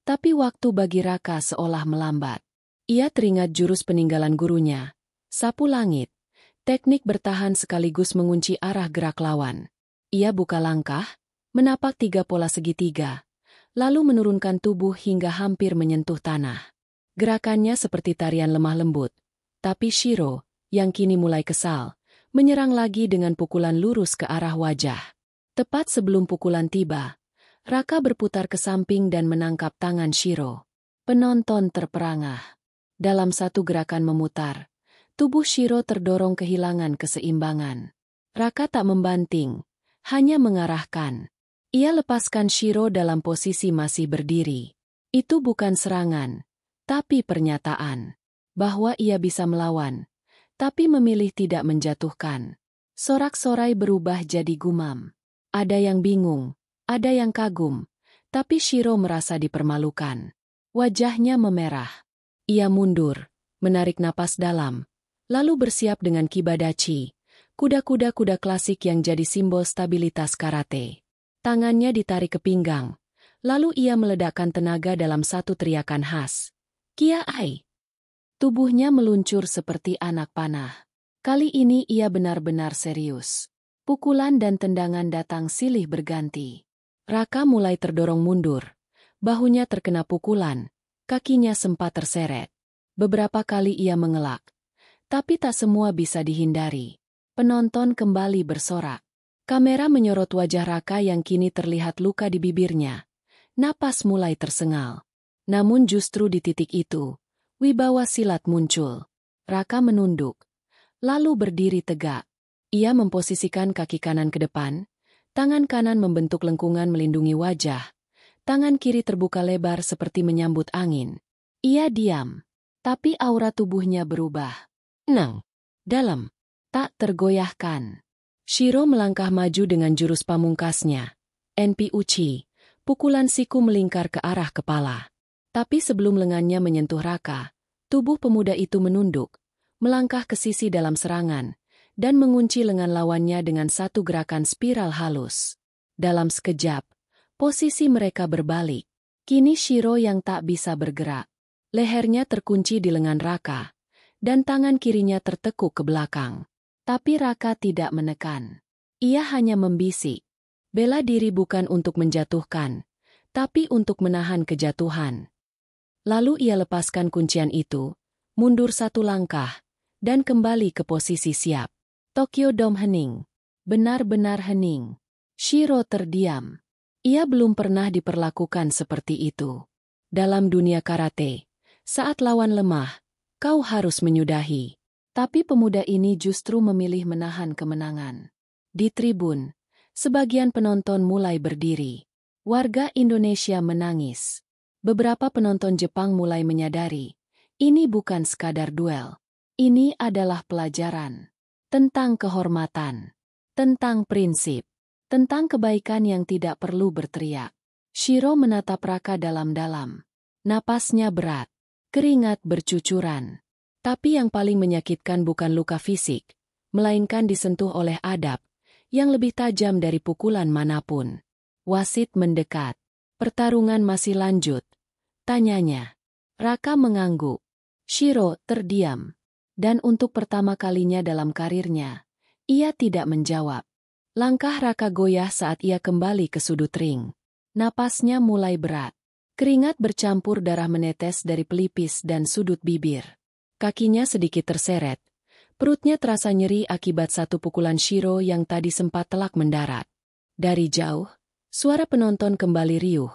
tapi waktu bagi Raka seolah melambat. Ia teringat jurus peninggalan gurunya, sapu langit. Teknik bertahan sekaligus mengunci arah gerak lawan. Ia buka langkah, menapak 3 pola segitiga, lalu menurunkan tubuh hingga hampir menyentuh tanah. Gerakannya seperti tarian lemah lembut, tapi Shiro, yang kini mulai kesal, menyerang lagi dengan pukulan lurus ke arah wajah. Tepat sebelum pukulan tiba, Raka berputar ke samping dan menangkap tangan Shiro. Penonton terperangah. Dalam satu gerakan memutar, tubuh Shiro terdorong kehilangan keseimbangan. Raka tak membanting, hanya mengarahkan. Ia lepaskan Shiro dalam posisi masih berdiri. Itu bukan serangan, tapi pernyataan bahwa ia bisa melawan, tapi memilih tidak menjatuhkan. Sorak-sorai berubah jadi gumam. Ada yang bingung, ada yang kagum, tapi Shiro merasa dipermalukan. Wajahnya memerah. Ia mundur, menarik napas dalam, lalu bersiap dengan kibadachi, kuda-kuda klasik yang jadi simbol stabilitas karate. Tangannya ditarik ke pinggang, lalu ia meledakkan tenaga dalam satu teriakan khas. Kiai! Tubuhnya meluncur seperti anak panah. Kali ini ia benar-benar serius. Pukulan dan tendangan datang silih berganti. Raka mulai terdorong mundur. Bahunya terkena pukulan, kakinya sempat terseret. Beberapa kali ia mengelak. Tapi tak semua bisa dihindari. Penonton kembali bersorak. Kamera menyorot wajah Raka yang kini terlihat luka di bibirnya. Napas mulai tersengal. Namun justru di titik itu, wibawa silat muncul. Raka menunduk, lalu berdiri tegak. Ia memposisikan kaki kanan ke depan, tangan kanan membentuk lengkungan melindungi wajah, tangan kiri terbuka lebar seperti menyambut angin. Ia diam, tapi aura tubuhnya berubah. Tenang, dalam, tak tergoyahkan. Shiro melangkah maju dengan jurus pamungkasnya. NP Uchi, pukulan siku melingkar ke arah kepala. Tapi sebelum lengannya menyentuh Raka, tubuh pemuda itu menunduk, melangkah ke sisi dalam serangan, dan mengunci lengan lawannya dengan satu gerakan spiral halus. Dalam sekejap, posisi mereka berbalik. Kini Shiro yang tak bisa bergerak. Lehernya terkunci di lengan Raka, dan tangan kirinya tertekuk ke belakang. Tapi Raka tidak menekan. Ia hanya membisik. Bela diri bukan untuk menjatuhkan, tapi untuk menahan kejatuhan. Lalu ia lepaskan kuncian itu, mundur satu langkah, dan kembali ke posisi siap. Tokyo Dome hening. Benar-benar hening. Shiro terdiam. Ia belum pernah diperlakukan seperti itu. Dalam dunia karate, saat lawan lemah, kau harus menyudahi. Tapi pemuda ini justru memilih menahan kemenangan. Di tribun, sebagian penonton mulai berdiri. Warga Indonesia menangis. Beberapa penonton Jepang mulai menyadari, ini bukan sekadar duel. Ini adalah pelajaran. Tentang kehormatan. Tentang prinsip. Tentang kebaikan yang tidak perlu berteriak. Shiro menatap Raka dalam-dalam. Napasnya berat. Keringat bercucuran. Tapi yang paling menyakitkan bukan luka fisik, melainkan disentuh oleh adab, yang lebih tajam dari pukulan manapun. Wasit mendekat. Pertarungan masih lanjut. Tanyanya. Raka mengangguk. Shiro terdiam. Dan untuk pertama kalinya dalam karirnya, ia tidak menjawab. Langkah Raka goyah saat ia kembali ke sudut ring. Napasnya mulai berat. Keringat bercampur darah menetes dari pelipis dan sudut bibir. Kakinya sedikit terseret. Perutnya terasa nyeri akibat satu pukulan Shiro yang tadi sempat telak mendarat. Dari jauh, suara penonton kembali riuh.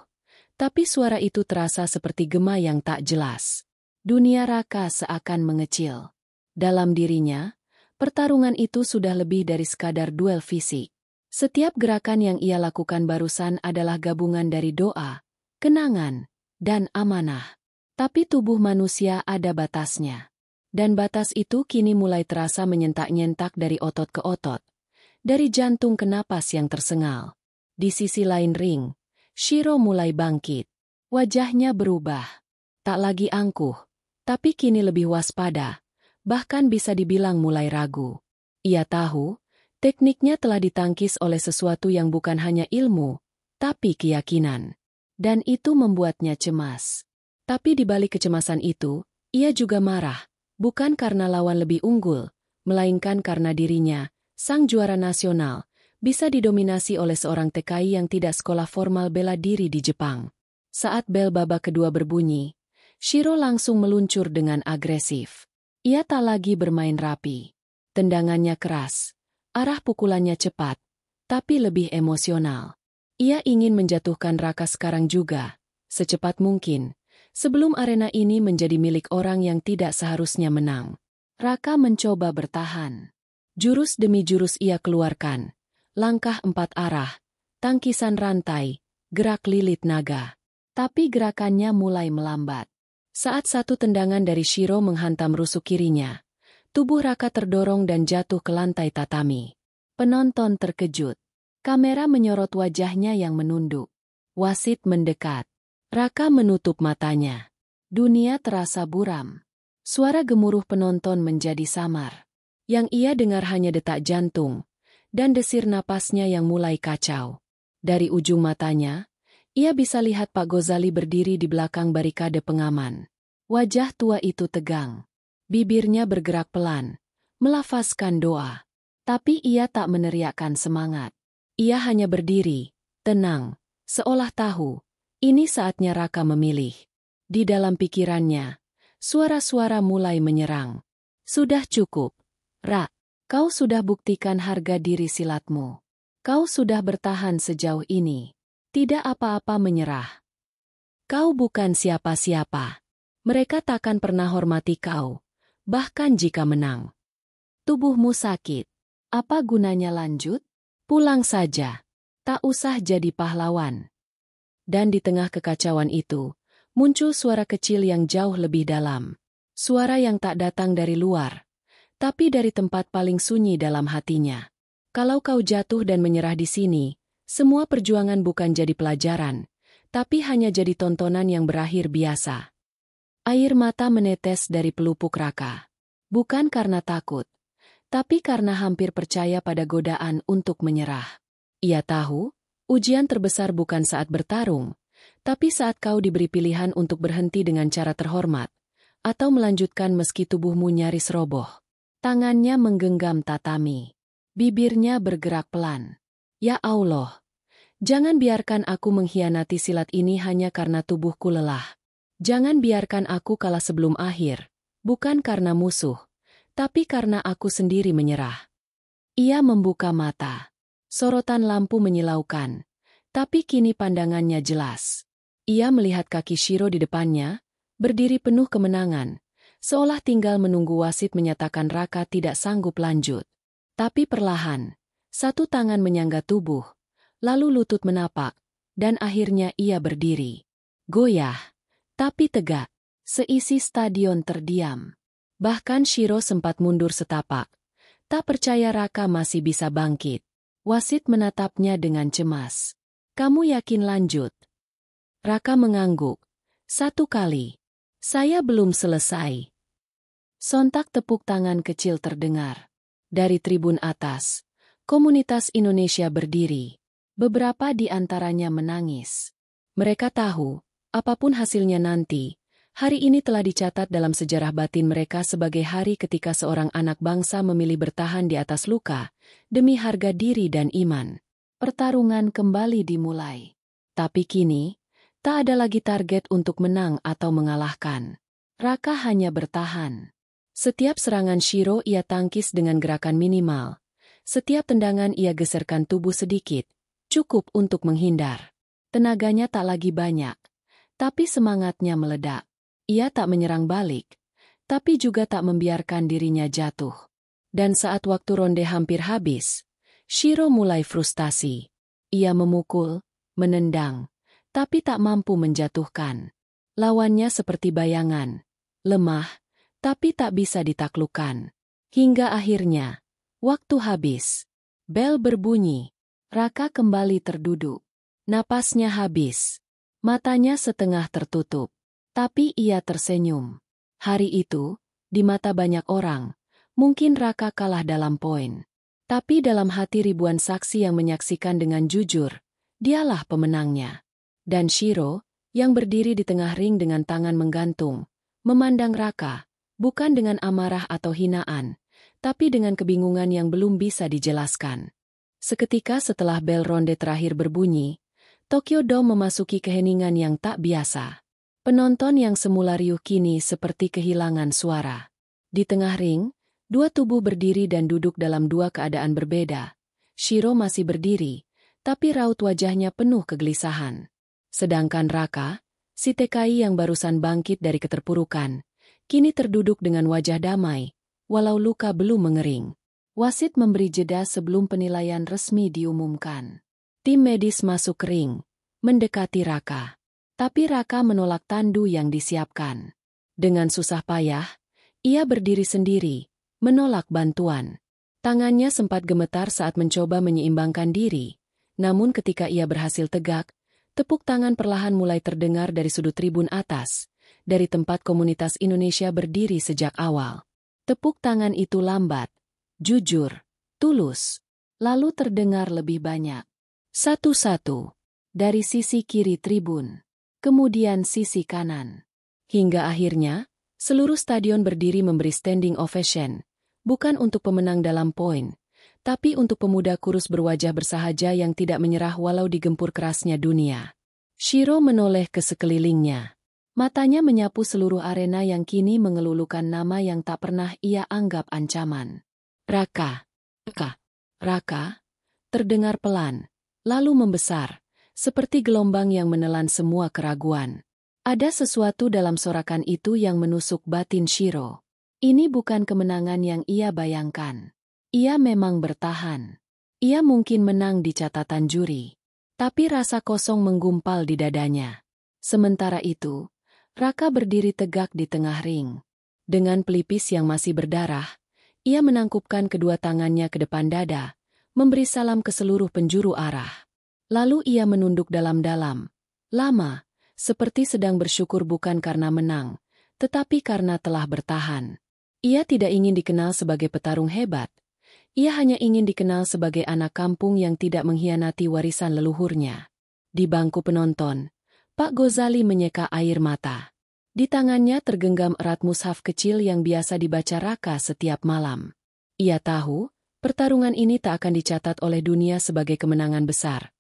Tapi suara itu terasa seperti gema yang tak jelas. Dunia Raka seakan mengecil. Dalam dirinya, pertarungan itu sudah lebih dari sekadar duel fisik. Setiap gerakan yang ia lakukan barusan adalah gabungan dari doa, kenangan, dan amanah. Tapi tubuh manusia ada batasnya. Dan batas itu kini mulai terasa menyentak-nyentak dari otot ke otot. Dari jantung ke napas yang tersengal. Di sisi lain ring, Shiro mulai bangkit. Wajahnya berubah. Tak lagi angkuh, tapi kini lebih waspada. Bahkan bisa dibilang mulai ragu. Ia tahu, tekniknya telah ditangkis oleh sesuatu yang bukan hanya ilmu, tapi keyakinan. Dan itu membuatnya cemas. Tapi di balik kecemasan itu, ia juga marah. Bukan karena lawan lebih unggul, melainkan karena dirinya, sang juara nasional, bisa didominasi oleh seorang TKI yang tidak sekolah formal bela diri di Jepang. Saat bel babak kedua berbunyi, Shiro langsung meluncur dengan agresif. Ia tak lagi bermain rapi. Tendangannya keras. Arah pukulannya cepat. Tapi lebih emosional. Ia ingin menjatuhkan Raka sekarang juga. Secepat mungkin. Sebelum arena ini menjadi milik orang yang tidak seharusnya menang. Raka mencoba bertahan. Jurus demi jurus ia keluarkan. Langkah 4 arah. Tangkisan rantai. Gerak lilit naga. Tapi gerakannya mulai melambat. Saat satu tendangan dari Shiro menghantam rusuk kirinya, tubuh Raka terdorong dan jatuh ke lantai tatami. Penonton terkejut. Kamera menyorot wajahnya yang menunduk. Wasit mendekat. Raka menutup matanya. Dunia terasa buram. Suara gemuruh penonton menjadi samar. Yang ia dengar hanya detak jantung, dan desir napasnya yang mulai kacau. Dari ujung matanya, ia bisa lihat Pak Gozali berdiri di belakang barikade pengaman. Wajah tua itu tegang. Bibirnya bergerak pelan, melafazkan doa. Tapi ia tak meneriakkan semangat. Ia hanya berdiri, tenang, seolah tahu, ini saatnya Raka memilih. Di dalam pikirannya, suara-suara mulai menyerang. Sudah cukup, Ra. Kau sudah buktikan harga diri silatmu. Kau sudah bertahan sejauh ini. Tidak apa-apa menyerah. Kau bukan siapa-siapa. Mereka takkan pernah hormati kau, bahkan jika menang. Tubuhmu sakit. Apa gunanya lanjut? Pulang saja. Tak usah jadi pahlawan. Dan di tengah kekacauan itu, muncul suara kecil yang jauh lebih dalam. Suara yang tak datang dari luar, tapi dari tempat paling sunyi dalam hatinya. Kalau kau jatuh dan menyerah di sini, semua perjuangan bukan jadi pelajaran, tapi hanya jadi tontonan yang berakhir biasa. Air mata menetes dari pelupuk Raka. Bukan karena takut, tapi karena hampir percaya pada godaan untuk menyerah. Ia tahu, ujian terbesar bukan saat bertarung, tapi saat kau diberi pilihan untuk berhenti dengan cara terhormat, atau melanjutkan meski tubuhmu nyaris roboh. Tangannya menggenggam tatami. Bibirnya bergerak pelan. Ya Allah, jangan biarkan aku mengkhianati silat ini hanya karena tubuhku lelah. Jangan biarkan aku kalah sebelum akhir, bukan karena musuh, tapi karena aku sendiri menyerah. Ia membuka mata. Sorotan lampu menyilaukan, tapi kini pandangannya jelas. Ia melihat kaki Shiro di depannya, berdiri penuh kemenangan, seolah tinggal menunggu wasit menyatakan Raka tidak sanggup lanjut. Tapi perlahan, satu tangan menyangga tubuh, lalu lutut menapak, dan akhirnya ia berdiri. Goyah, tapi tegak. Seisi stadion terdiam. Bahkan Shiro sempat mundur setapak. Tak percaya Raka masih bisa bangkit. Wasit menatapnya dengan cemas. Kamu yakin lanjut? Raka mengangguk. 1 kali. Saya belum selesai. Sontak tepuk tangan kecil terdengar. Dari tribun atas, komunitas Indonesia berdiri. Beberapa di antaranya menangis. Mereka tahu, apapun hasilnya nanti, Hari ini telah dicatat dalam sejarah batin mereka sebagai hari ketika seorang anak bangsa memilih bertahan di atas luka, demi harga diri dan iman. Pertarungan kembali dimulai. Tapi kini, tak ada lagi target untuk menang atau mengalahkan. Raka hanya bertahan. Setiap serangan Shiro ia tangkis dengan gerakan minimal. Setiap tendangan ia geserkan tubuh sedikit, cukup untuk menghindar. Tenaganya tak lagi banyak, tapi semangatnya meledak. Ia tak menyerang balik, tapi juga tak membiarkan dirinya jatuh. Dan saat waktu ronde hampir habis, Shiro mulai frustasi. Ia memukul, menendang, tapi tak mampu menjatuhkan. Lawannya seperti bayangan, lemah, tapi tak bisa ditaklukkan. Hingga akhirnya, waktu habis. Bel berbunyi. Raka kembali terduduk. Napasnya habis. Matanya setengah tertutup. Tapi ia tersenyum. Hari itu, di mata banyak orang, mungkin Raka kalah dalam poin. Tapi dalam hati ribuan saksi yang menyaksikan dengan jujur, dialah pemenangnya. Dan Shiro, yang berdiri di tengah ring dengan tangan menggantung, memandang Raka, bukan dengan amarah atau hinaan, tapi dengan kebingungan yang belum bisa dijelaskan. Seketika setelah bel ronde terakhir berbunyi, Tokyo Dome memasuki keheningan yang tak biasa. Penonton yang semula riuh kini seperti kehilangan suara. Di tengah ring, dua tubuh berdiri dan duduk dalam dua keadaan berbeda. Shiro masih berdiri, tapi raut wajahnya penuh kegelisahan. Sedangkan Raka, si TKI yang barusan bangkit dari keterpurukan, kini terduduk dengan wajah damai, walau luka belum mengering. Wasit memberi jeda sebelum penilaian resmi diumumkan. Tim medis masuk ring, mendekati Raka. Tapi Raka menolak tandu yang disiapkan. Dengan susah payah, ia berdiri sendiri, menolak bantuan. Tangannya sempat gemetar saat mencoba menyeimbangkan diri, namun ketika ia berhasil tegak, tepuk tangan perlahan mulai terdengar dari sudut tribun atas, dari tempat komunitas Indonesia berdiri sejak awal. Tepuk tangan itu lambat, jujur, tulus, lalu terdengar lebih banyak. Satu-satu, dari sisi kiri tribun. Kemudian sisi kanan. Hingga akhirnya, seluruh stadion berdiri memberi standing ovation, bukan untuk pemenang dalam poin, tapi untuk pemuda kurus berwajah bersahaja yang tidak menyerah walau digempur kerasnya dunia. Shiro menoleh ke sekelilingnya. Matanya menyapu seluruh arena yang kini mengelulukan nama yang tak pernah ia anggap ancaman. Raka. Raka. Terdengar pelan, lalu membesar. Seperti gelombang yang menelan semua keraguan. Ada sesuatu dalam sorakan itu yang menusuk batin Shiro. Ini bukan kemenangan yang ia bayangkan. Ia memang bertahan. Ia mungkin menang di catatan juri. Tapi rasa kosong menggumpal di dadanya. Sementara itu, Raka berdiri tegak di tengah ring. Dengan pelipis yang masih berdarah, ia menangkupkan kedua tangannya ke depan dada, memberi salam ke seluruh penjuru arah. Lalu ia menunduk dalam-dalam, lama, seperti sedang bersyukur bukan karena menang, tetapi karena telah bertahan. Ia tidak ingin dikenal sebagai petarung hebat. Ia hanya ingin dikenal sebagai anak kampung yang tidak mengkhianati warisan leluhurnya. Di bangku penonton, Pak Gozali menyeka air mata. Di tangannya tergenggam erat mushaf kecil yang biasa dibaca Raka setiap malam. Ia tahu, pertarungan ini tak akan dicatat oleh dunia sebagai kemenangan besar.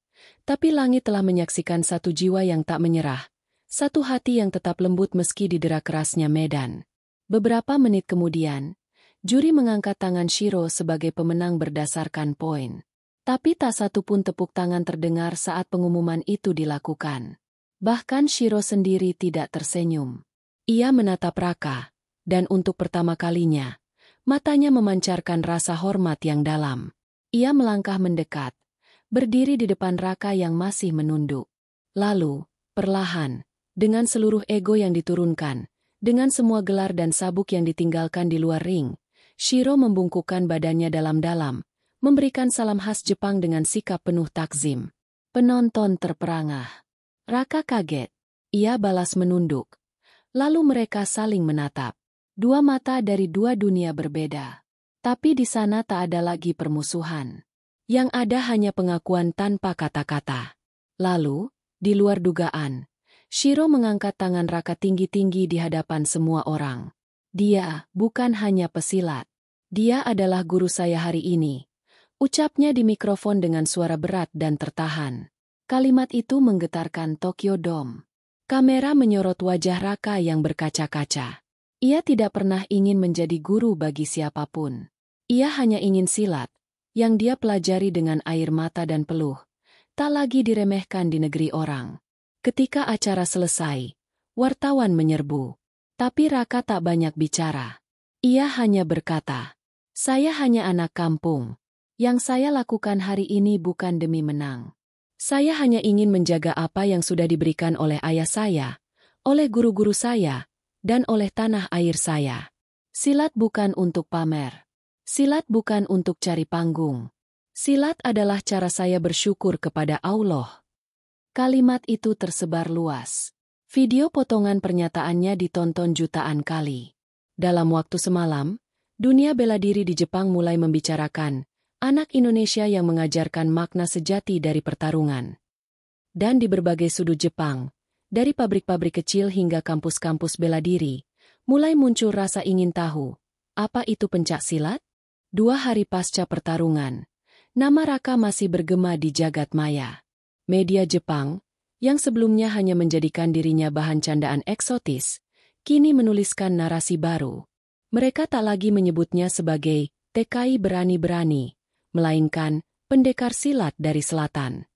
Tapi langit telah menyaksikan satu jiwa yang tak menyerah, satu hati yang tetap lembut meski didera kerasnya medan. Beberapa menit kemudian, juri mengangkat tangan Shiro sebagai pemenang berdasarkan poin. Tapi tak satu pun tepuk tangan terdengar saat pengumuman itu dilakukan. Bahkan Shiro sendiri tidak tersenyum. Ia menatap Raka, dan untuk pertama kalinya, matanya memancarkan rasa hormat yang dalam. Ia melangkah mendekat, berdiri di depan Raka yang masih menunduk. Lalu, perlahan, dengan seluruh ego yang diturunkan, dengan semua gelar dan sabuk yang ditinggalkan di luar ring, Shiro membungkukkan badannya dalam-dalam, memberikan salam khas Jepang dengan sikap penuh takzim. Penonton terperangah. Raka kaget. Ia balas menunduk. Lalu mereka saling menatap. Dua mata dari dua dunia berbeda. Tapi di sana tak ada lagi permusuhan. Yang ada hanya pengakuan tanpa kata-kata. Lalu, di luar dugaan, Shiro mengangkat tangan Raka tinggi-tinggi di hadapan semua orang. Dia bukan hanya pesilat. Dia adalah guru saya hari ini. Ucapnya di mikrofon dengan suara berat dan tertahan. Kalimat itu menggetarkan Tokyo Dome. Kamera menyorot wajah Raka yang berkaca-kaca. Ia tidak pernah ingin menjadi guru bagi siapapun. Ia hanya ingin silat, yang dia pelajari dengan air mata dan peluh, tak lagi diremehkan di negeri orang. Ketika acara selesai, wartawan menyerbu. Tapi Raka tak banyak bicara. Ia hanya berkata, "Saya hanya anak kampung. Yang saya lakukan hari ini bukan demi menang. Saya hanya ingin menjaga apa yang sudah diberikan oleh ayah saya, oleh guru-guru saya, dan oleh tanah air saya. Silat bukan untuk pamer. Silat bukan untuk cari panggung. Silat adalah cara saya bersyukur kepada Allah." Kalimat itu tersebar luas. Video potongan pernyataannya ditonton jutaan kali. Dalam waktu semalam, dunia bela diri di Jepang mulai membicarakan anak Indonesia yang mengajarkan makna sejati dari pertarungan. Dan di berbagai sudut Jepang, dari pabrik-pabrik kecil hingga kampus-kampus bela diri, mulai muncul rasa ingin tahu, apa itu pencak silat? 2 hari pasca pertarungan, nama Raka masih bergema di jagat maya. Media Jepang, yang sebelumnya hanya menjadikan dirinya bahan candaan eksotis, kini menuliskan narasi baru. Mereka tak lagi menyebutnya sebagai TKI berani-berani, melainkan pendekar silat dari selatan.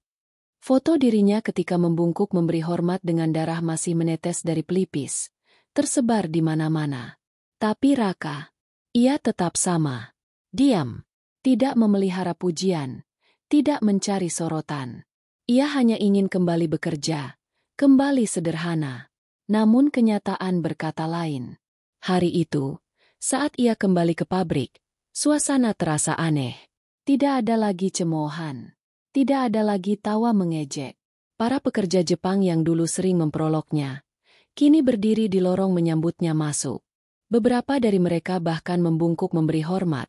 Foto dirinya ketika membungkuk memberi hormat dengan darah masih menetes dari pelipis, tersebar di mana-mana. Tapi Raka, ia tetap sama. Diam. Tidak memelihara pujian. Tidak mencari sorotan. Ia hanya ingin kembali bekerja, kembali sederhana. Namun kenyataan berkata lain. Hari itu, saat ia kembali ke pabrik, suasana terasa aneh. Tidak ada lagi cemoohan. Tidak ada lagi tawa mengejek. Para pekerja Jepang yang dulu sering memperoloknya, kini berdiri di lorong menyambutnya masuk. Beberapa dari mereka bahkan membungkuk memberi hormat,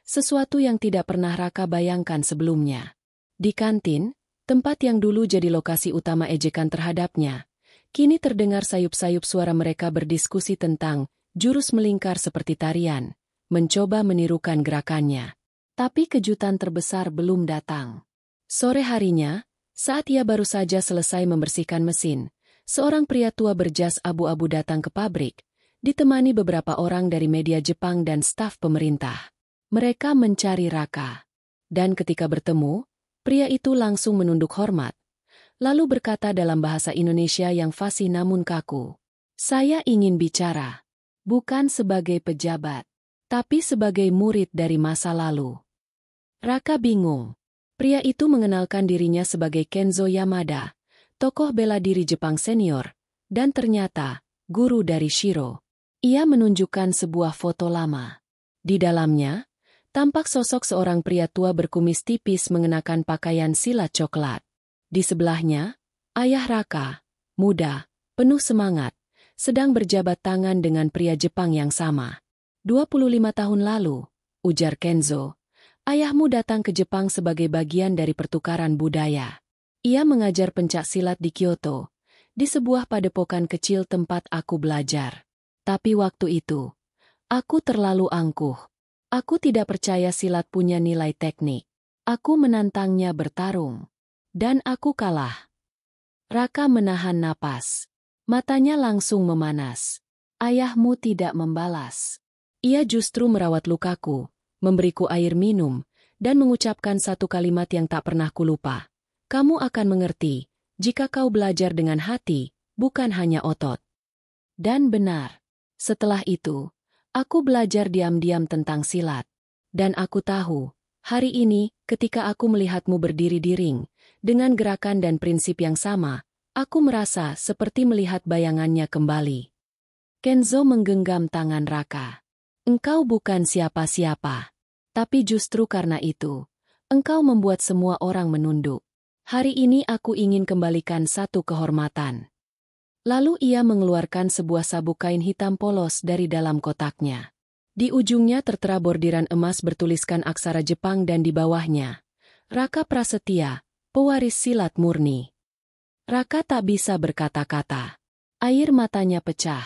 sesuatu yang tidak pernah Raka bayangkan sebelumnya. Di kantin, tempat yang dulu jadi lokasi utama ejekan terhadapnya, kini terdengar sayup-sayup suara mereka berdiskusi tentang jurus melingkar seperti tarian, mencoba menirukan gerakannya. Tapi kejutan terbesar belum datang. Sore harinya, saat ia baru saja selesai membersihkan mesin, seorang pria tua berjas abu-abu datang ke pabrik, ditemani beberapa orang dari media Jepang dan staf pemerintah. Mereka mencari Raka. Dan ketika bertemu, pria itu langsung menunduk hormat, lalu berkata dalam bahasa Indonesia yang fasih namun kaku, "Saya ingin bicara, bukan sebagai pejabat, tapi sebagai murid dari masa lalu." Raka bingung. Pria itu mengenalkan dirinya sebagai Kenzo Yamada, tokoh bela diri Jepang senior, dan ternyata guru dari Shiro. Ia menunjukkan sebuah foto lama. Di dalamnya, tampak sosok seorang pria tua berkumis tipis mengenakan pakaian silat coklat. Di sebelahnya, ayah Raka, muda, penuh semangat, sedang berjabat tangan dengan pria Jepang yang sama. 25 tahun lalu, ujar Kenzo, ayahmu datang ke Jepang sebagai bagian dari pertukaran budaya. Ia mengajar pencak silat di Kyoto, di sebuah padepokan kecil tempat aku belajar. Tapi waktu itu, aku terlalu angkuh. Aku tidak percaya silat punya nilai teknik. Aku menantangnya bertarung. Dan aku kalah. Raka menahan napas. Matanya langsung memanas. Ayahmu tidak membalas. Ia justru merawat lukaku, memberiku air minum, dan mengucapkan satu kalimat yang tak pernah kulupa. Kamu akan mengerti, jika kau belajar dengan hati, bukan hanya otot. Dan benar. Setelah itu, aku belajar diam-diam tentang silat. Dan aku tahu, hari ini, ketika aku melihatmu berdiri di ring, dengan gerakan dan prinsip yang sama, aku merasa seperti melihat bayangannya kembali. Kenzo menggenggam tangan Raka. Engkau bukan siapa-siapa. Tapi justru karena itu, engkau membuat semua orang menunduk. Hari ini aku ingin kembalikan satu kehormatan. Lalu ia mengeluarkan sebuah sabuk kain hitam polos dari dalam kotaknya. Di ujungnya tertera bordiran emas bertuliskan aksara Jepang dan di bawahnya, Raka Prasetya, pewaris silat murni. Raka tak bisa berkata-kata. Air matanya pecah.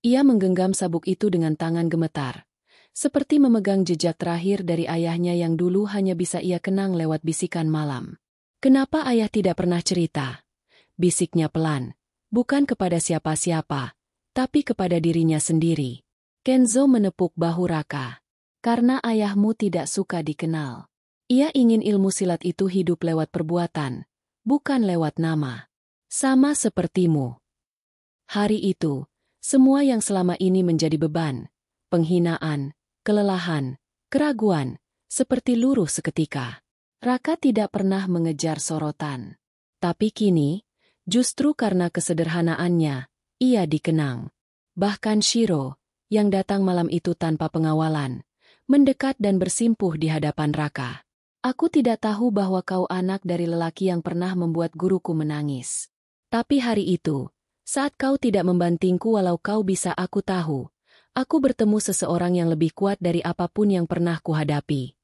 Ia menggenggam sabuk itu dengan tangan gemetar. Seperti memegang jejak terakhir dari ayahnya yang dulu hanya bisa ia kenang lewat bisikan malam. Kenapa ayah tidak pernah cerita? Bisiknya pelan. Bukan kepada siapa-siapa, tapi kepada dirinya sendiri. Kenzo menepuk bahu Raka. Karena ayahmu tidak suka dikenal. Ia ingin ilmu silat itu hidup lewat perbuatan, bukan lewat nama. Sama sepertimu. Hari itu, semua yang selama ini menjadi beban, penghinaan, kelelahan, keraguan, seperti luruh seketika. Raka tidak pernah mengejar sorotan. Tapi kini, justru karena kesederhanaannya, ia dikenang. Bahkan Shiro, yang datang malam itu tanpa pengawalan, mendekat dan bersimpuh di hadapan Raka. Aku tidak tahu bahwa kau anak dari lelaki yang pernah membuat guruku menangis. Tapi hari itu, saat kau tidak membantingku walau kau bisa aku tahu, aku bertemu seseorang yang lebih kuat dari apapun yang pernah kuhadapi.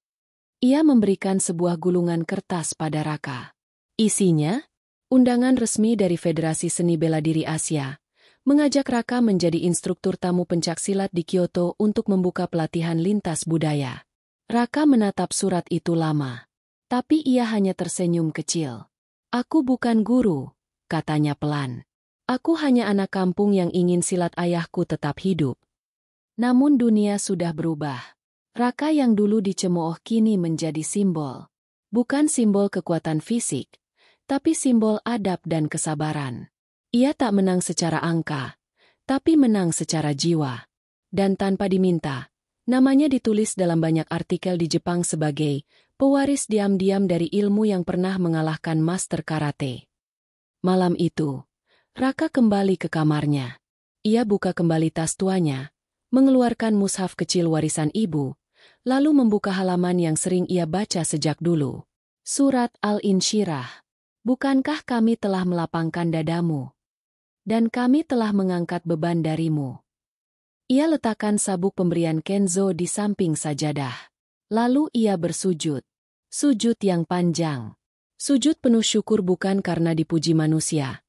Ia memberikan sebuah gulungan kertas pada Raka. Isinya, undangan resmi dari Federasi Seni Bela Diri Asia, mengajak Raka menjadi instruktur tamu pencaksilat di Kyoto untuk membuka pelatihan lintas budaya. Raka menatap surat itu lama. Tapi ia hanya tersenyum kecil. Aku bukan guru, katanya pelan. Aku hanya anak kampung yang ingin silat ayahku tetap hidup. Namun dunia sudah berubah. Raka yang dulu dicemooh kini menjadi simbol. Bukan simbol kekuatan fisik, tapi simbol adab dan kesabaran. Ia tak menang secara angka, tapi menang secara jiwa. Dan tanpa diminta, namanya ditulis dalam banyak artikel di Jepang sebagai pewaris diam-diam dari ilmu yang pernah mengalahkan master karate. Malam itu, Raka kembali ke kamarnya. Ia buka kembali tas tuanya, mengeluarkan mushaf kecil warisan ibu, lalu membuka halaman yang sering ia baca sejak dulu. Surat Al-Insyirah. Bukankah kami telah melapangkan dadamu? Dan kami telah mengangkat beban darimu. Ia letakkan sabuk pemberian Kenzo di samping sajadah. Lalu ia bersujud. Sujud yang panjang. Sujud penuh syukur bukan karena dipuji manusia,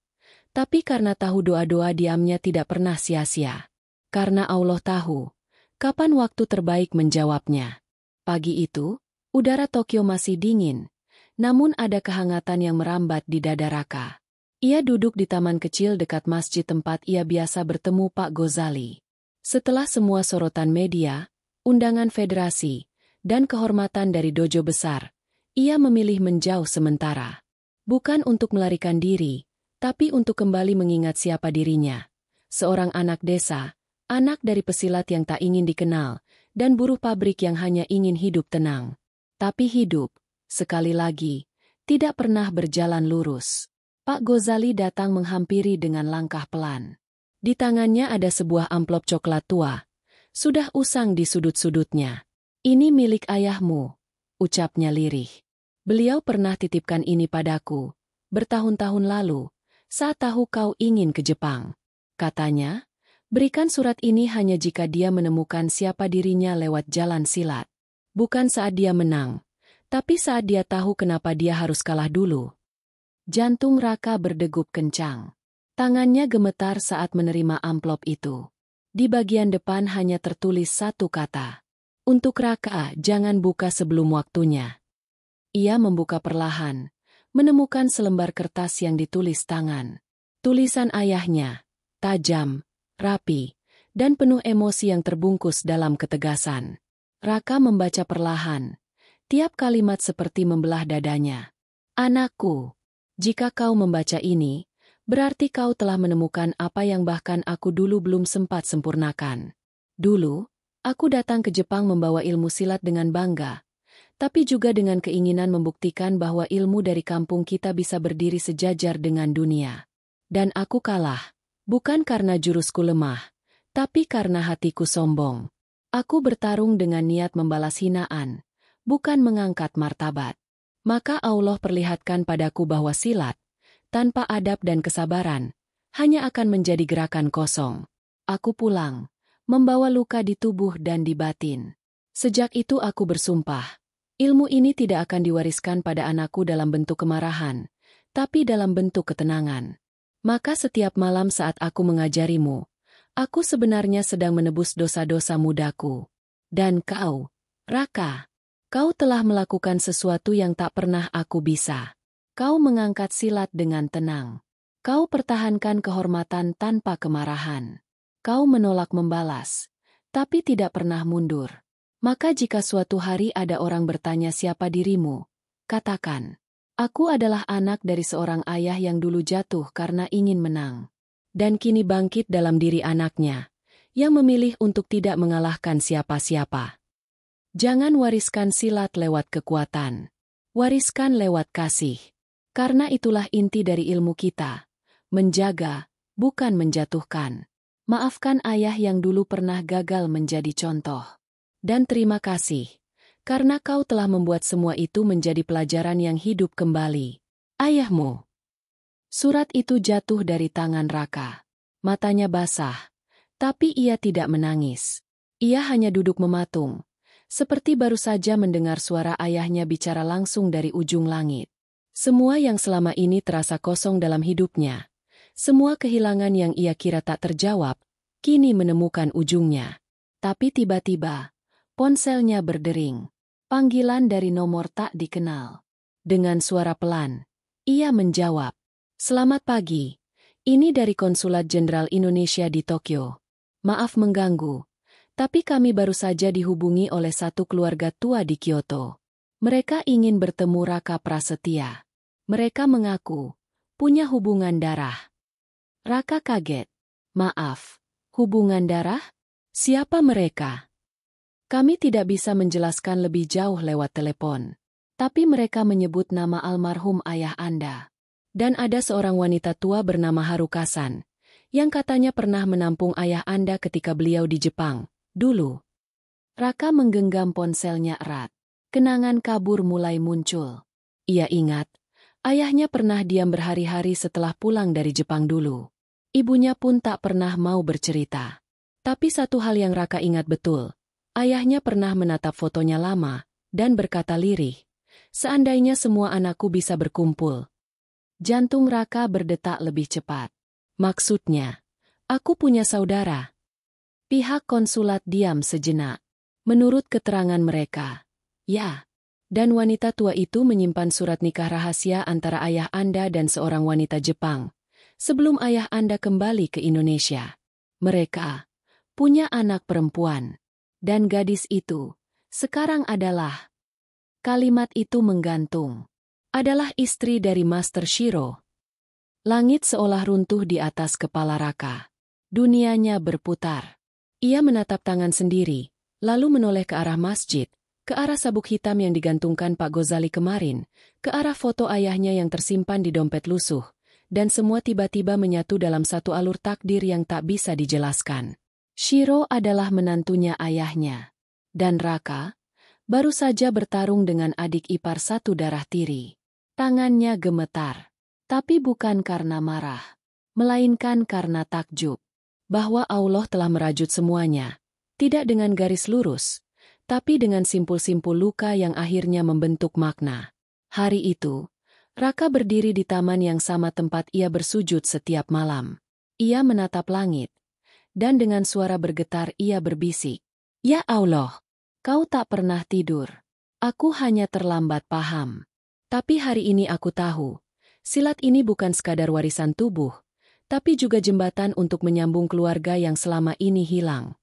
tapi karena tahu doa-doa diamnya tidak pernah sia-sia. Karena Allah tahu kapan waktu terbaik menjawabnya. Pagi itu, udara Tokyo masih dingin, namun ada kehangatan yang merambat di dada Raka. Ia duduk di taman kecil dekat masjid tempat ia biasa bertemu Pak Gozali. Setelah semua sorotan media, undangan federasi, dan kehormatan dari dojo besar, ia memilih menjauh sementara. Bukan untuk melarikan diri, tapi untuk kembali mengingat siapa dirinya. Seorang anak desa, anak dari pesilat yang tak ingin dikenal, dan buruh pabrik yang hanya ingin hidup tenang. Tapi hidup, sekali lagi, tidak pernah berjalan lurus. Pak Gozali datang menghampiri dengan langkah pelan. Di tangannya ada sebuah amplop coklat tua. Sudah usang di sudut-sudutnya. Ini milik ayahmu, ucapnya lirih. Beliau pernah titipkan ini padaku, bertahun-tahun lalu, saat tahu kau ingin ke Jepang. Katanya, berikan surat ini hanya jika dia menemukan siapa dirinya lewat jalan silat. Bukan saat dia menang, tapi saat dia tahu kenapa dia harus kalah dulu. Jantung Raka berdegup kencang. Tangannya gemetar saat menerima amplop itu. Di bagian depan hanya tertulis satu kata. Untuk Raka, jangan buka sebelum waktunya. Ia membuka perlahan, menemukan selembar kertas yang ditulis tangan. Tulisan ayahnya, tajam, rapi, dan penuh emosi yang terbungkus dalam ketegasan. Raka membaca perlahan. Tiap kalimat seperti membelah dadanya. Anakku, jika kau membaca ini, berarti kau telah menemukan apa yang bahkan aku dulu belum sempat sempurnakan. Dulu, aku datang ke Jepang membawa ilmu silat dengan bangga, tapi juga dengan keinginan membuktikan bahwa ilmu dari kampung kita bisa berdiri sejajar dengan dunia. Dan aku kalah, bukan karena jurusku lemah, tapi karena hatiku sombong. Aku bertarung dengan niat membalas hinaan, bukan mengangkat martabat. Maka Allah perlihatkan padaku bahwa silat, tanpa adab dan kesabaran, hanya akan menjadi gerakan kosong. Aku pulang, membawa luka di tubuh dan di batin. Sejak itu aku bersumpah, ilmu ini tidak akan diwariskan pada anakku dalam bentuk kemarahan, tapi dalam bentuk ketenangan. Maka setiap malam saat aku mengajarimu, aku sebenarnya sedang menebus dosa-dosa mudaku. Dan kau, Raka, kau telah melakukan sesuatu yang tak pernah aku bisa. Kau mengangkat silat dengan tenang. Kau pertahankan kehormatan tanpa kemarahan. Kau menolak membalas, tapi tidak pernah mundur. Maka jika suatu hari ada orang bertanya siapa dirimu, katakan, aku adalah anak dari seorang ayah yang dulu jatuh karena ingin menang. Dan kini bangkit dalam diri anaknya, yang memilih untuk tidak mengalahkan siapa-siapa. Jangan wariskan silat lewat kekuatan. Wariskan lewat kasih. Karena itulah inti dari ilmu kita. Menjaga, bukan menjatuhkan. Maafkan ayah yang dulu pernah gagal menjadi contoh. Dan terima kasih. Karena kau telah membuat semua itu menjadi pelajaran yang hidup kembali. Ayahmu. Surat itu jatuh dari tangan Raka. Matanya basah. Tapi ia tidak menangis. Ia hanya duduk mematung, seperti baru saja mendengar suara ayahnya bicara langsung dari ujung langit. Semua yang selama ini terasa kosong dalam hidupnya, semua kehilangan yang ia kira tak terjawab, kini menemukan ujungnya. Tapi tiba-tiba, ponselnya berdering. Panggilan dari nomor tak dikenal. Dengan suara pelan, ia menjawab, "Selamat pagi, ini dari Konsulat Jenderal Indonesia di Tokyo. Maaf mengganggu, tapi kami baru saja dihubungi oleh satu keluarga tua di Kyoto. Mereka ingin bertemu Raka Prasetya. Mereka mengaku punya hubungan darah." Raka kaget. "Maaf, hubungan darah? Siapa mereka?" "Kami tidak bisa menjelaskan lebih jauh lewat telepon. Tapi mereka menyebut nama almarhum ayah Anda. Dan ada seorang wanita tua bernama Harukasan, yang katanya pernah menampung ayah Anda ketika beliau di Jepang, dulu." Raka menggenggam ponselnya erat. Kenangan kabur mulai muncul. Ia ingat, ayahnya pernah diam berhari-hari setelah pulang dari Jepang dulu. Ibunya pun tak pernah mau bercerita. Tapi satu hal yang Raka ingat betul, ayahnya pernah menatap fotonya lama, dan berkata lirih, "Seandainya semua anakku bisa berkumpul." Jantung Raka berdetak lebih cepat. "Maksudnya, aku punya saudara?" Pihak konsulat diam sejenak. Menurut keterangan mereka, ya. Dan wanita tua itu menyimpan surat nikah rahasia antara ayah Anda dan seorang wanita Jepang, sebelum ayah Anda kembali ke Indonesia. Mereka punya anak perempuan. Dan gadis itu, sekarang adalah... Kalimat itu menggantung. Adalah istri dari Master Shiro. Langit seolah runtuh di atas kepala Raka. Dunianya berputar. Ia menatap tangan sendiri, lalu menoleh ke arah masjid, ke arah sabuk hitam yang digantungkan Pak Gozali kemarin, ke arah foto ayahnya yang tersimpan di dompet lusuh, dan semua tiba-tiba menyatu dalam satu alur takdir yang tak bisa dijelaskan. Shiro adalah menantunya ayahnya. Dan Raka baru saja bertarung dengan adik ipar satu darah tiri. Tangannya gemetar. Tapi bukan karena marah, melainkan karena takjub. Bahwa Allah telah merajut semuanya, tidak dengan garis lurus, tapi dengan simpul-simpul luka yang akhirnya membentuk makna. Hari itu, Raka berdiri di taman yang sama tempat ia bersujud setiap malam. Ia menatap langit, dan dengan suara bergetar ia berbisik, "Ya Allah, kau tak pernah tidur. Aku hanya terlambat paham. Tapi hari ini aku tahu, silat ini bukan sekadar warisan tubuh, tapi juga jembatan untuk menyambung keluarga yang selama ini hilang."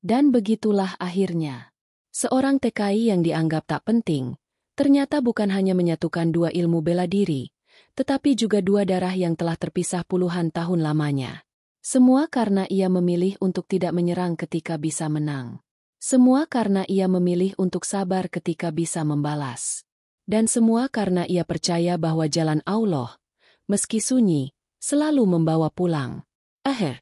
Dan begitulah akhirnya. Seorang TKI yang dianggap tak penting, ternyata bukan hanya menyatukan dua ilmu bela diri, tetapi juga dua darah yang telah terpisah puluhan tahun lamanya. Semua karena ia memilih untuk tidak menyerang ketika bisa menang. Semua karena ia memilih untuk sabar ketika bisa membalas. Dan semua karena ia percaya bahwa jalan Allah, meski sunyi, selalu membawa pulang. Akhir.